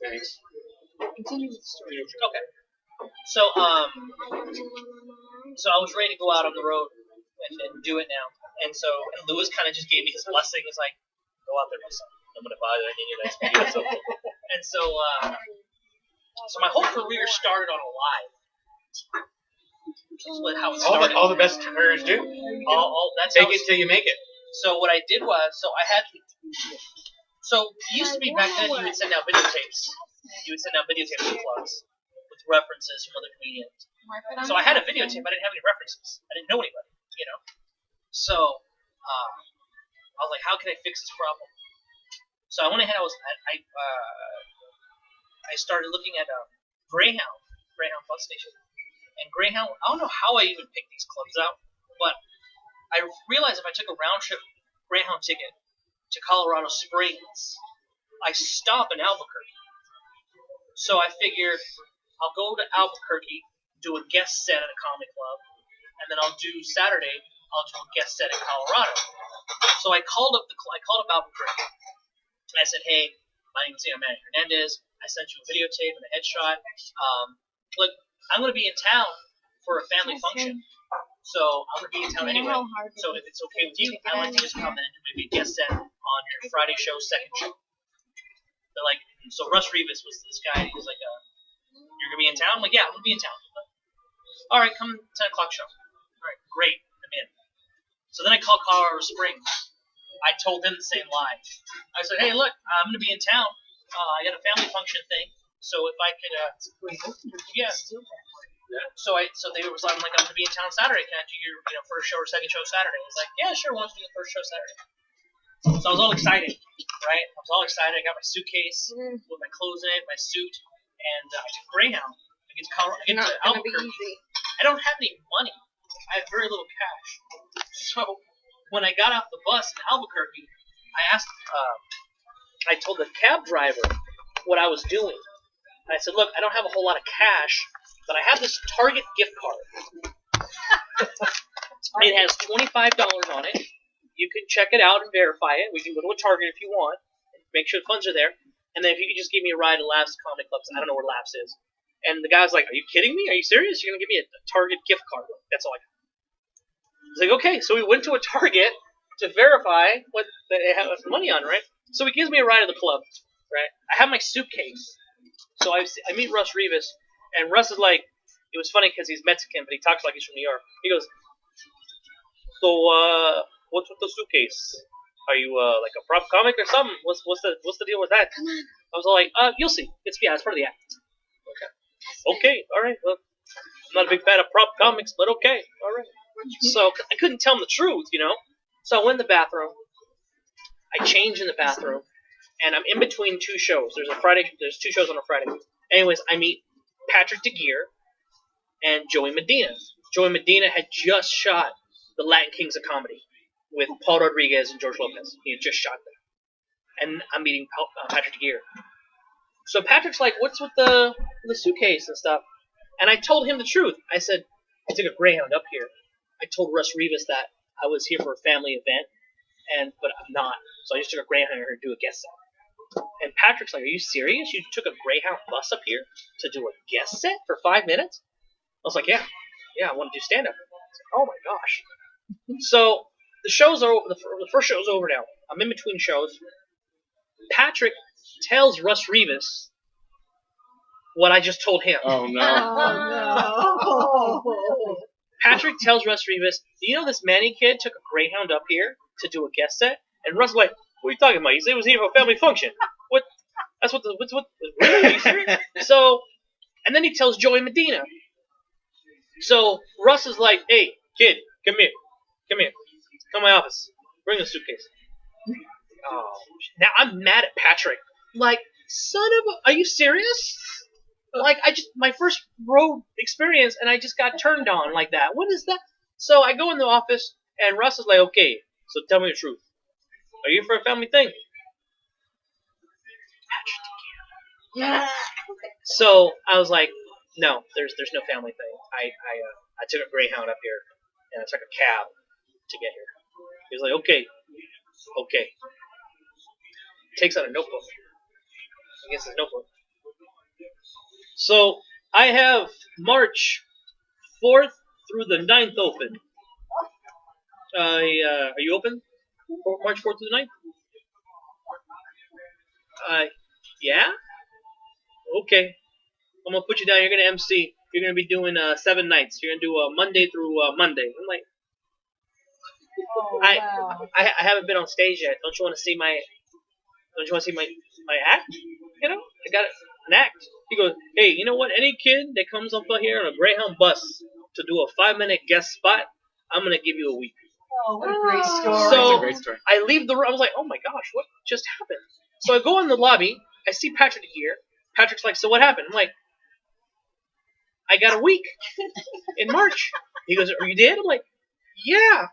[SPEAKER 6] Thanks.
[SPEAKER 2] Continue with the story.
[SPEAKER 3] Okay. So I was ready to go out on the road and do it now. And Lewis kind of just gave me his blessing. He's like, go out there, my son. I'm going to buy that in your next video. And so my whole career started on a live. That's how it started.
[SPEAKER 6] All the best careers do.
[SPEAKER 3] That's
[SPEAKER 6] Take it till you make it.
[SPEAKER 3] So what I did was, it used to be back then you would send out videotapes. You would send out videotapes to clubs with references from other comedians. So I had a videotape. I didn't have any references. I didn't know anybody, So I was like, how can I fix this problem? So I went ahead. I started looking at Greyhound bus station. And Greyhound, I don't know how I even picked these clubs out, but I realized if I took a round trip Greyhound ticket to Colorado Springs, I stop in Albuquerque. So I figured I'll go to Albuquerque, do a guest set at a comedy club, and then I'll do Saturday, I'll do a guest set in Colorado. So I called up Albuquerque, and I said, hey, my name is Manny Hernandez. I sent you a videotape and a headshot. Look, I'm going to be in town for a family function. So I'm going to be in town anyway. So if it's okay with you, I'd like to just come in and do maybe a guest set on your Friday show, second show. They're like, so Russ Rivas was this guy. He was like, you're going to be in town? I'm like, yeah, I'm going to be in town. All right, come 10 o'clock show. All right, great. I'm in. So then I called Colorado Springs. I told them the same lie. I said, hey, look, I'm going to be in town. I got a family function thing. So if I could, yeah. So they were like, I'm gonna be in town Saturday. Can I do your first show or second show Saturday? He's like, yeah, sure. Why don't you do the first show Saturday? So I was all excited, right? I was all excited. I got my suitcase with my clothes in it, my suit, and I took Greyhound. I get to Albuquerque. I don't have any money. I have very little cash. So when I got off the bus in Albuquerque, I told the cab driver what I was doing. And I said, look, I don't have a whole lot of cash, but I have this Target gift card. It has $25 on it. You can check it out and verify it. We can go to a Target if you want. Make sure the funds are there. And then if you could just give me a ride to Labs Comedy Club. I don't know where Labs is. And the guy's like, are you kidding me? Are you serious? You're going to give me a Target gift card? That's all I got. I was like, okay. So we went to a Target to verify what they have money on, right? So he gives me a ride to the club, right? I have my suitcase. So I meet Russ Rivas, and Russ is like, it was funny because he's Mexican, but he talks like he's from New York. He goes, so, what's with the suitcase? Are you like a prop comic or something? What's the deal with that? I was all like, you'll see. It's part of the act. Okay, all right. Well, I'm not a big fan of prop comics, but okay, all right. So I couldn't tell him the truth, So I went in the bathroom. I changed in the bathroom, and I'm in between two shows. There's two shows on a Friday. Anyways, I meet Patrick DeGear and Joey Medina. Joey Medina had just shot the Latin Kings of Comedy with Paul Rodriguez and George Lopez. He had just shot them. And I'm meeting Patrick DeGear. So Patrick's like, what's with the suitcase and stuff? And I told him the truth. I said, I took a Greyhound up here. I told Russ Rivas that I was here for a family event, but I'm not. So I just took a Greyhound here to do a guest set. And Patrick's like, are you serious? You took a Greyhound bus up here to do a guest set for 5 minutes? I was like, yeah, I want to do stand-up. Oh my gosh. So the show's over. The first show's over now. I'm in between shows. Patrick tells Russ Rivas what I just told him.
[SPEAKER 6] Oh no!
[SPEAKER 1] Oh no!
[SPEAKER 3] Patrick tells Russ Rivas, "Do you know this Manny kid took a Greyhound up here to do a guest set?" And Russ was like, "What are you talking about? He said he was here for a family function. What? That's what. Really? Are you serious?" So, and then he tells Joey Medina. So Russ is like, "Hey, kid, come here. Come to my office. Bring the suitcase." Oh, now I'm mad at Patrick. Like, son of a, are you serious? Like, my first road experience, and I just got turned on like that. What is that? So I go in the office, and Russ is like, okay, so tell me the truth. Are you for a family thing?
[SPEAKER 1] Yeah.
[SPEAKER 3] So I was like, no, there's no family thing. I took a Greyhound up here, and I took a cab to get here. He was like, okay. Takes out a notebook. I guess his notebook. So I have March 4th through the 9th open. Are you open? March 4th through the 9th? Yeah? Okay. I'm going to put you down. You're going to MC. You're going to be doing 7 nights. You're going to do Monday through Monday. I'm like, I haven't been on stage yet. Don't you want to see my act? I got an act. He goes, hey, you know what? Any kid that comes up here on a Greyhound bus to do a 5-minute guest spot, I'm going to give you a week.
[SPEAKER 1] Oh, what a great story.
[SPEAKER 3] So
[SPEAKER 6] That's a great story.
[SPEAKER 3] I leave the room. I was like, oh my gosh, what just happened? So I go in the lobby. I see Patrick here. Patrick's like, so what happened? I'm like, I got a week in March. He goes, you did? I'm like, yeah.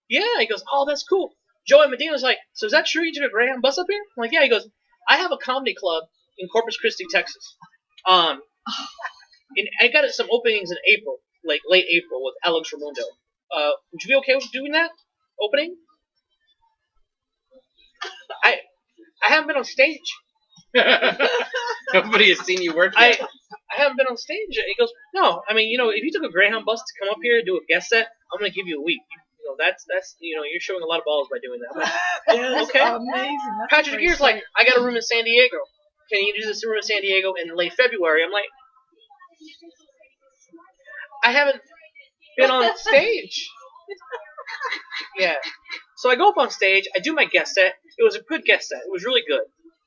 [SPEAKER 3] He goes, oh, that's cool. Joey Medina's like, so is that true you took a Greyhound bus up here? I'm like, yeah. He goes, I have a comedy club in Corpus Christi, Texas. And I got some openings in April, like late April, with Alex Ramundo. Would you be okay with doing that opening? I haven't been on stage.
[SPEAKER 6] Nobody has seen you work
[SPEAKER 3] I
[SPEAKER 6] yet.
[SPEAKER 3] haven't been on stage. He goes, no. I mean, if you took a Greyhound bus to come up here and do a guest set, I'm gonna give you a week. That's you're showing a lot of balls by doing that. I'm like, okay.
[SPEAKER 1] Amazing. That's
[SPEAKER 3] Patrick DeGear's like, I got a room in San Diego. Can you do this room in San Diego in late February? I'm like, I haven't been on stage. Yeah. So I go up on stage. I do my guest set. It was a good guest set. It was really good,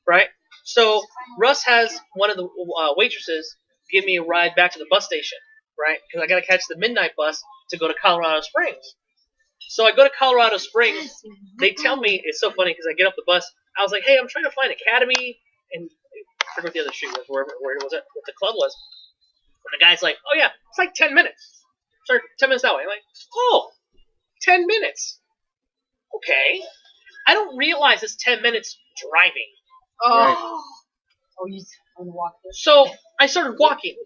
[SPEAKER 3] right? So Russ has one of the waitresses give me a ride back to the bus station, right? Because I got to catch the midnight bus to go to Colorado Springs. So I go to Colorado Springs. They tell me, it's so funny because I get off the bus. I was like, hey, I'm trying to find Academy, and I forget what the other street was, where it was, what the club was. And the guy's like, oh yeah, it's like 10 minutes. Sorry, 10 minutes that way. I'm like, oh, 10 minutes. Okay. I don't realize it's 10 minutes driving.
[SPEAKER 2] Oh, you walk this.
[SPEAKER 3] So I started walking.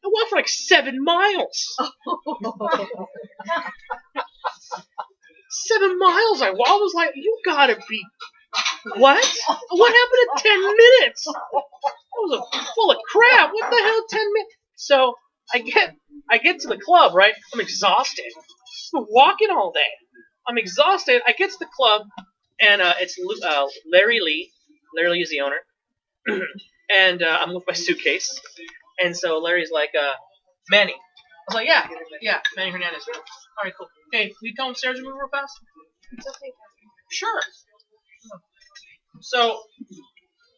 [SPEAKER 3] I walked for like 7 miles. 7 miles I walked. I was like, you gotta be... What? What happened in 10 minutes? I was full of crap. What the hell, 10 minutes? So I get to the club, right? I'm exhausted. I've been walking all day. I'm exhausted. I get to the club, and it's Larry Lee. Larry Lee is the owner. And I'm with my suitcase. And so Larry's like, Manny. I was like, yeah, Manny Hernandez. All right, cool. Hey, can you come upstairs and move real fast?
[SPEAKER 4] It's okay.
[SPEAKER 3] Sure. So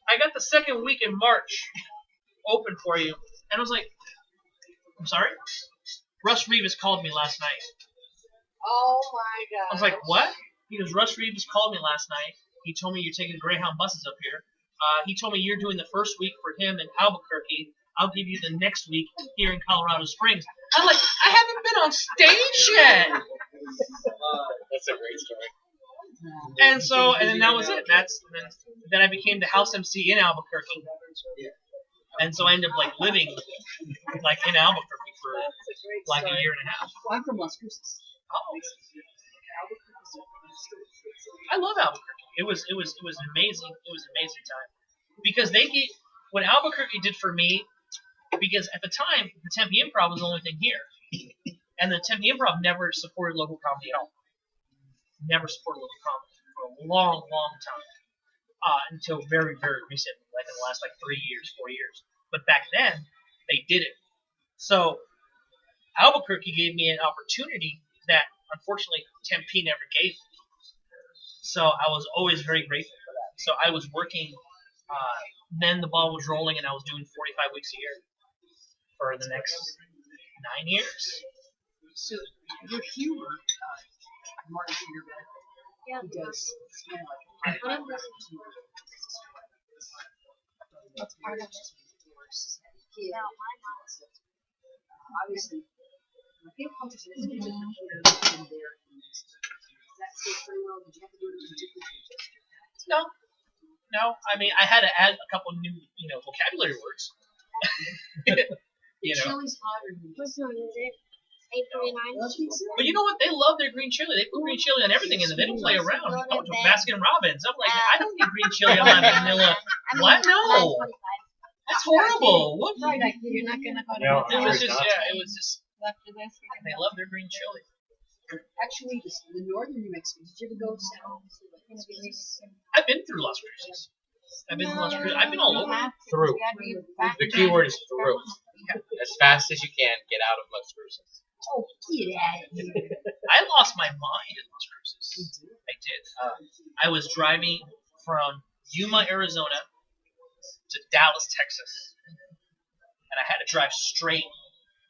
[SPEAKER 3] I got the second week in March open for you. And I was like, I'm sorry? Russ Reeves called me last night.
[SPEAKER 2] Oh my god.
[SPEAKER 3] I was like, what? He goes, Russ Reeves called me last night. He told me you're taking Greyhound buses up here. He told me you're doing the first week for him in Albuquerque. I'll give you the next week here in Colorado Springs. I'm like, I haven't been on stage yet.
[SPEAKER 6] That's a great story.
[SPEAKER 3] And then that was it. Then I became the house MC in Albuquerque. And so I ended up like living like in Albuquerque for like a year and a half.
[SPEAKER 2] I'm from Las Cruces.
[SPEAKER 3] Oh. I love Albuquerque. It was amazing. It was an amazing time because what Albuquerque did for me. Because at the time, the Tempe Improv was the only thing here, and the Tempe Improv never supported local comedy at all. Never supported local comedy for a long, long time until very, very recently, like in the last 4 years. But back then, they did it. So Albuquerque gave me an opportunity that unfortunately Tempe never gave me. So I was always very grateful for that. So I was working. Then the ball was rolling, and I was doing 45 weeks a year for the next 9 years.
[SPEAKER 2] So your humor, Martin Peter,
[SPEAKER 4] Yeah.
[SPEAKER 2] he does smell like a
[SPEAKER 4] What is
[SPEAKER 2] That's part of it.
[SPEAKER 4] No, mine not.
[SPEAKER 2] Obviously, I feel comfortable in there. Does that stay pretty well? Did you have to do it particularly?
[SPEAKER 3] No. I mean, I had to add a couple new, vocabulary words.
[SPEAKER 2] Chili's hotter than
[SPEAKER 4] Which one is it? 839?
[SPEAKER 3] But you know what? They love their green chili. They put green chili on everything, and they don't play around. I went to Baskin Robbins. I'm like, I don't need green chili on my vanilla. What? No. That's horrible. What?
[SPEAKER 2] You're not gonna go to
[SPEAKER 6] No,
[SPEAKER 3] It was just.
[SPEAKER 2] after this.
[SPEAKER 3] They love their green chili.
[SPEAKER 2] Actually, the northern New Mexico. Did you ever go south?
[SPEAKER 3] I've been through Las Cruces. I've been all over.
[SPEAKER 6] Through. The key word is through. As fast as you can, get out of Las Cruces.
[SPEAKER 2] Oh, get out of here.
[SPEAKER 3] I lost my mind in Las Cruces. I did. I was driving from Yuma, Arizona to Dallas, Texas. And I had to drive straight.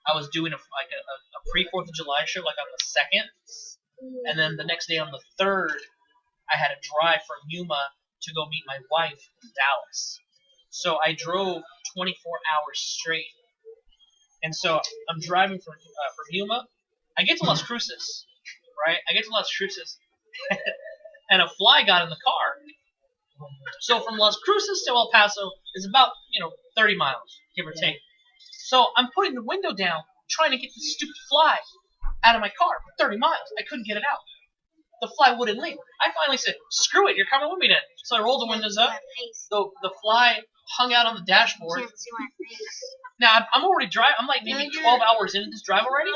[SPEAKER 3] I was doing a pre-4th of July show like on the 2nd. And then the next day on the 3rd, I had to drive from Yuma to go meet my wife in Dallas. So I drove 24 hours straight. And so I'm driving from Yuma. I get to Las Cruces, right? And a fly got in the car. So from Las Cruces to El Paso is about, 30 miles, give or take. So I'm putting the window down, trying to get this stupid fly out of my car for 30 miles. I couldn't get it out. The fly wouldn't leave. I finally said, screw it, you're coming with me then. So I rolled the windows up. The fly hung out on the dashboard. Now, I'm already driving. I'm like maybe 12 hours into this drive already.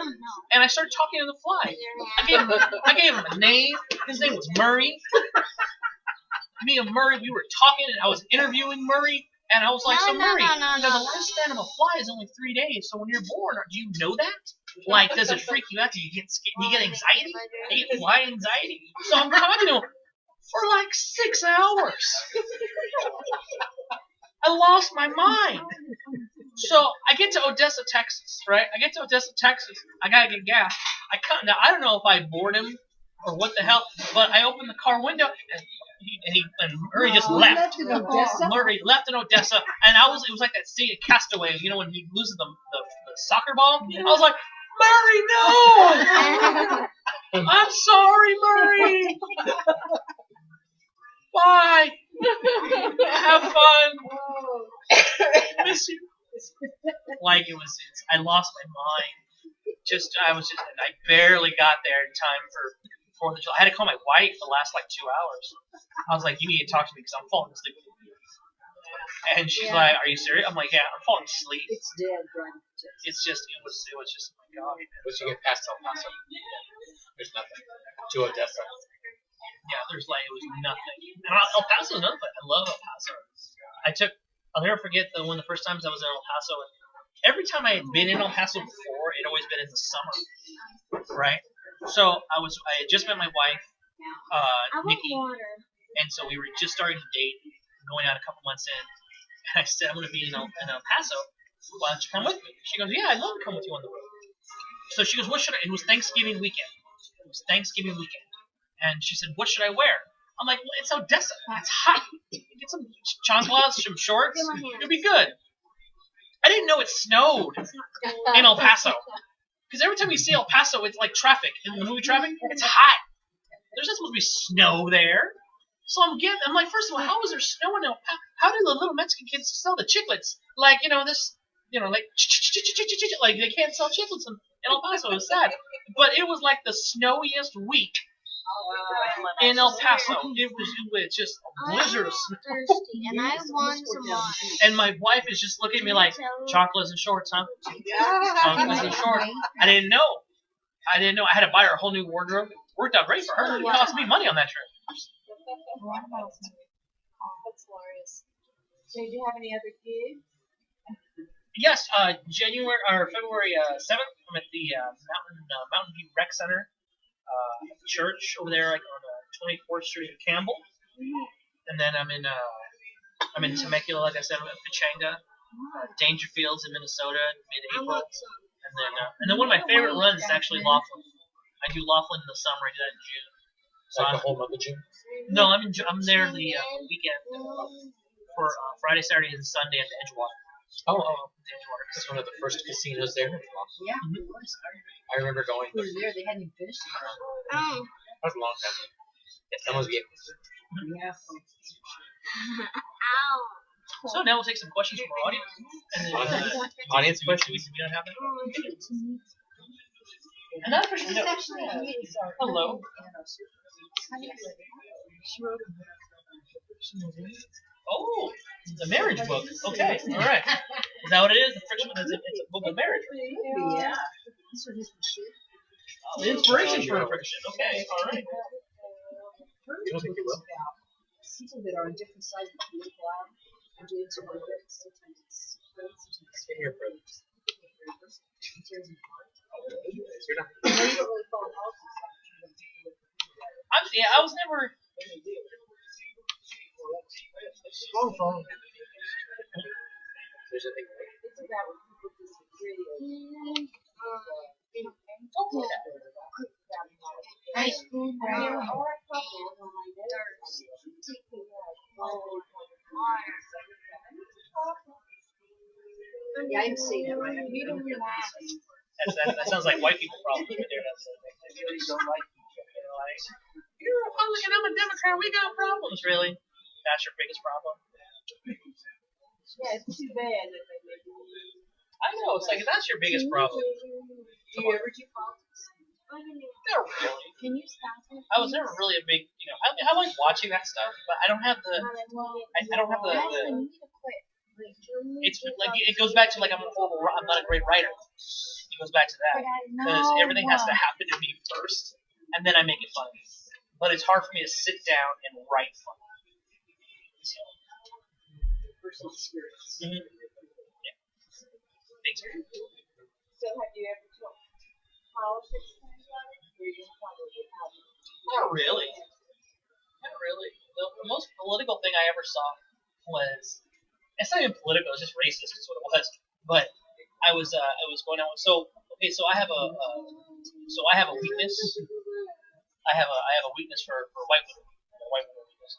[SPEAKER 3] And I started talking to the fly. I gave him a name. His name was Murray. Me and Murray, we were talking, and I was interviewing Murray. And I was like, Murray, the lifespan of a fly is only 3 days. So when you're born, do you know that? Like, does it freak you out? Do you get scared? Do you get anxiety? Do you get fly anxiety? So I'm talking to him for like 6 hours. I lost my mind. So I get to Odessa, Texas, right? I get to Odessa, Texas. I gotta get gas. Now I don't know if I bored him or what the hell, but I opened the car window and Murray just left. Murray left in Odessa, and it was like that scene in Castaway, when he loses the soccer ball. I was like, Murray, no! I'm sorry, Murray. Bye. Have fun. Miss you. Like I lost my mind. I barely got there in time for 4th of July. I had to call my wife the last 2 hours. I was like, you need to talk to me because I'm falling asleep. And she's like, are you serious? I'm like, yeah, I'm falling asleep.
[SPEAKER 2] It's dead, right?
[SPEAKER 3] It's just, it was just, oh my God.
[SPEAKER 6] Once you get past El Paso, there's nothing. To Odessa.
[SPEAKER 3] Yeah, it was nothing. And El Paso is another place. I love El Paso. I'll never forget one of the first times I was in El Paso. Every time I had been in El Paso before, it always been in the summer, right? So I had just met my wife, Nikki, and so we were just starting to date, going out a couple months in. And I said, I'm going to be in El Paso. Why don't you come with me? She goes, yeah, I'd love to come with you on the road. So she goes, it was Thanksgiving weekend. And she said, what should I wear? I'm like, well, it's Odessa. It's hot. Get some chanclas, some shorts. It'll be good. I didn't know it snowed in El Paso. Because every time you see El Paso, it's like traffic. In the movie Traffic, it's hot. There's not supposed to be snow there. So I'm like, first of all, how is there snow in El Paso? How do the little Mexican kids sell the chiclets? Like, like they can't sell chiclets in El Paso. It was sad. But it was like the snowiest week in El Paso. It was just a blizzard of snow.
[SPEAKER 4] And I want some more.
[SPEAKER 3] And my wife is just looking at me like, chocolates and shorts, huh? Chocolates and shorts. I didn't know. I had to buy her a whole new wardrobe. It worked out great for her. It cost me money on that trip.
[SPEAKER 2] That's glorious. So, do you have any other gigs?
[SPEAKER 3] Yes, February 7th, I'm at the Mountain View Rec Center. At the church over there, like on 24th Street in Campbell, and then I'm in Temecula, like I said, I'm at Pechanga, Dangerfields in Minnesota in mid-April, and then one of my favorite runs is actually Laughlin. I do Laughlin in the summer. I do that in June. So
[SPEAKER 6] Like the whole month of June?
[SPEAKER 3] No, I'm there the weekend for Friday, Saturday, and Sunday at the Edgewater.
[SPEAKER 6] Oh,
[SPEAKER 3] Edgewater.
[SPEAKER 6] that's one of the first casinos there.
[SPEAKER 2] Yeah, it was.
[SPEAKER 6] I remember going.
[SPEAKER 2] We were there. They hadn't even finished it.
[SPEAKER 4] Oh.
[SPEAKER 6] That was a long time ago. That was
[SPEAKER 2] Yeah.
[SPEAKER 4] Ow.
[SPEAKER 3] So now we'll take some questions from our audience. And then,
[SPEAKER 6] Audience questions?
[SPEAKER 3] We don't have that. Another question. No. Hello. Oh, the marriage book. Okay, all right. Is that what it is? It's a book of marriage.
[SPEAKER 2] Yeah.
[SPEAKER 3] Oh, inspiration for a friction. Okay, all right.
[SPEAKER 6] You don't think you will?
[SPEAKER 2] People that are on different sides of the political aisle are doing some good work. Sometimes it's great, sometimes it's
[SPEAKER 6] Get here first. You're not.
[SPEAKER 2] you don't really follow politics.
[SPEAKER 3] I was never.
[SPEAKER 6] There's a big
[SPEAKER 2] It's about when people disagree.
[SPEAKER 4] High school,
[SPEAKER 2] Yeah, I didn't see that, right?
[SPEAKER 4] We don't relax.
[SPEAKER 3] That sounds like white people problems right there. That's
[SPEAKER 2] Really don't like
[SPEAKER 3] like, you're a Republican, I'm a Democrat, we got problems, really. That's your biggest problem.
[SPEAKER 2] Yeah, it's too bad that they make it.
[SPEAKER 3] I know, it's like, that's your biggest problem.
[SPEAKER 2] Do you ever do politics?
[SPEAKER 3] Never really.
[SPEAKER 4] Can you stop it?
[SPEAKER 3] I was never really a big, I like watching that stuff, but I don't have the, I don't have the it's like, it goes back to like, I'm not a great writer. It goes back to that. Because everything has to happen to me first, and then I make it funny. But it's hard for me to sit down and write funny. So,
[SPEAKER 2] Personal experience.
[SPEAKER 3] Yeah. Thanks.
[SPEAKER 2] So have you ever taught politics about it? Or you just probably haven't?
[SPEAKER 3] Not really. Not really. The most political thing I ever saw was, it's not even political, it's just racist, is what it was. But I was going out. So okay, so I have a weakness. I have a weakness for white women. White women weakness.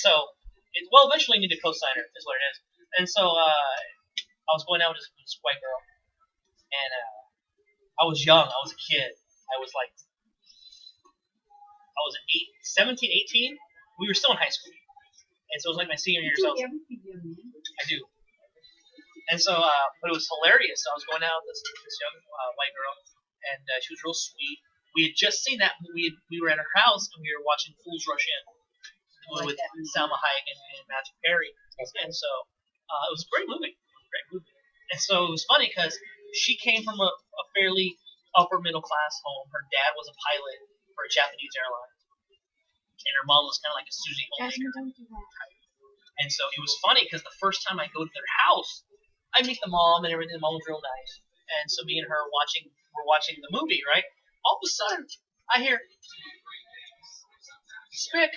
[SPEAKER 3] So eventually I need to co-sign her. Is what it is. And so I was going out with this white girl, and I was young. I was a kid. I was like, I was 17, 18. We were still in high school, and so it was like my senior year. So I do. And so, but it was hilarious. So I was going out with this young white girl, and she was real sweet. We had just seen that. We were at her house, and we were watching Fools Rush In with Salma Hayek and Matthew Perry. And so it was a great movie. And so it was funny because she came from a fairly upper middle class home. Her dad was a pilot for a Japanese airline, and her mom was kind of like a Susie homemaker. And so it was funny because the first time I go to their house, I meet the mom and everything. The mom was real nice, and so me and her we're watching the movie, right? All of a sudden, I hear Spick.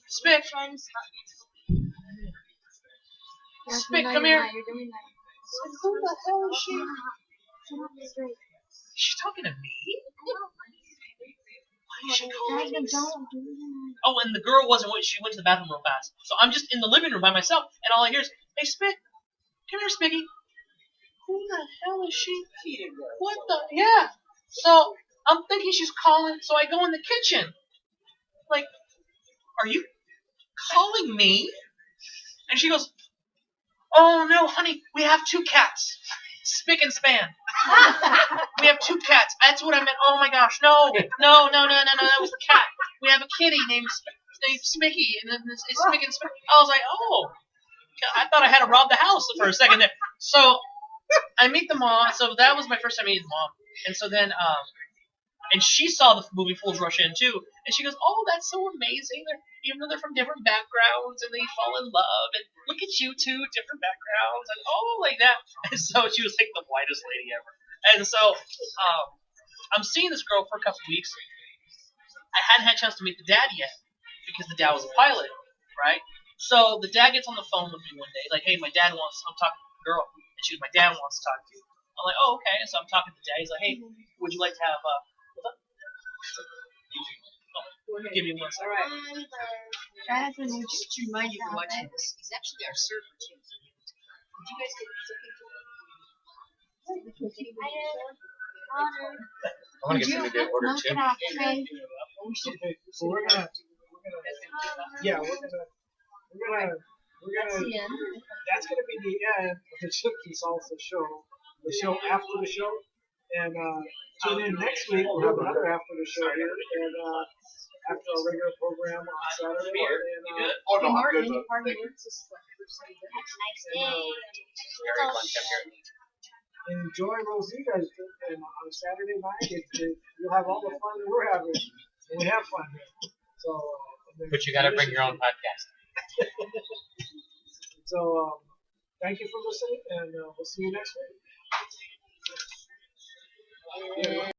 [SPEAKER 3] Spick. Spick, come here. Who the hell is she? Is she talking to me? Why is she calling me? Oh, and the girl wasn't. She went to the bathroom real fast. So I'm just in the living room by myself, and all I hear is, "Hey, Spick, come here, Spicky." Who the hell is she? What the? Yeah. So I'm thinking she's calling. So I go in the kitchen. Like, are you calling me? And she goes, "Oh no, honey, we have two cats, Spick and Span. We have two cats. That's what I meant. Oh my gosh, no, that was the cat. We have a kitty named Spicky, and then it's Spick and Span." I was like, oh, I thought I had to rob the house for a second there. So I meet the mom. So that was my first time meeting the mom. And so then, and she saw the movie Fools Rush In too, and she goes, "Oh, that's so amazing! Even though they're from different backgrounds, and they fall in love, and look at you two, different backgrounds, and oh, like that." And so she was like the whitest lady ever. And so I'm seeing this girl for a couple weeks. I hadn't had a chance to meet the dad yet because the dad was a pilot, right? So the dad gets on the phone with me one day, like, "Hey, I'm talking to the girl," and she goes, "My dad wants to talk to you." I'm like, "Oh, okay." So I'm talking to the dad. He's like, "Hey, would you like to have what's up?" Oh, give me 1 second.
[SPEAKER 2] All right. Just to remind you for watching this, he's actually our server too. Did you guys get
[SPEAKER 6] I want to get something to order too.
[SPEAKER 1] Okay, so we're gonna that's gonna be the end of the Chips N Salsa show, the show after the show, and tune in next week. We'll have another after the show here, and after our regular program on Saturday. And,
[SPEAKER 2] Martin, any part of works is
[SPEAKER 6] Very much
[SPEAKER 1] enjoy Rosita and on Saturday night. You'll have all the fun that we're having, and we have fun here. So,
[SPEAKER 6] But you got to bring your own podcast.
[SPEAKER 1] So, thank you for listening, and we'll see you next week.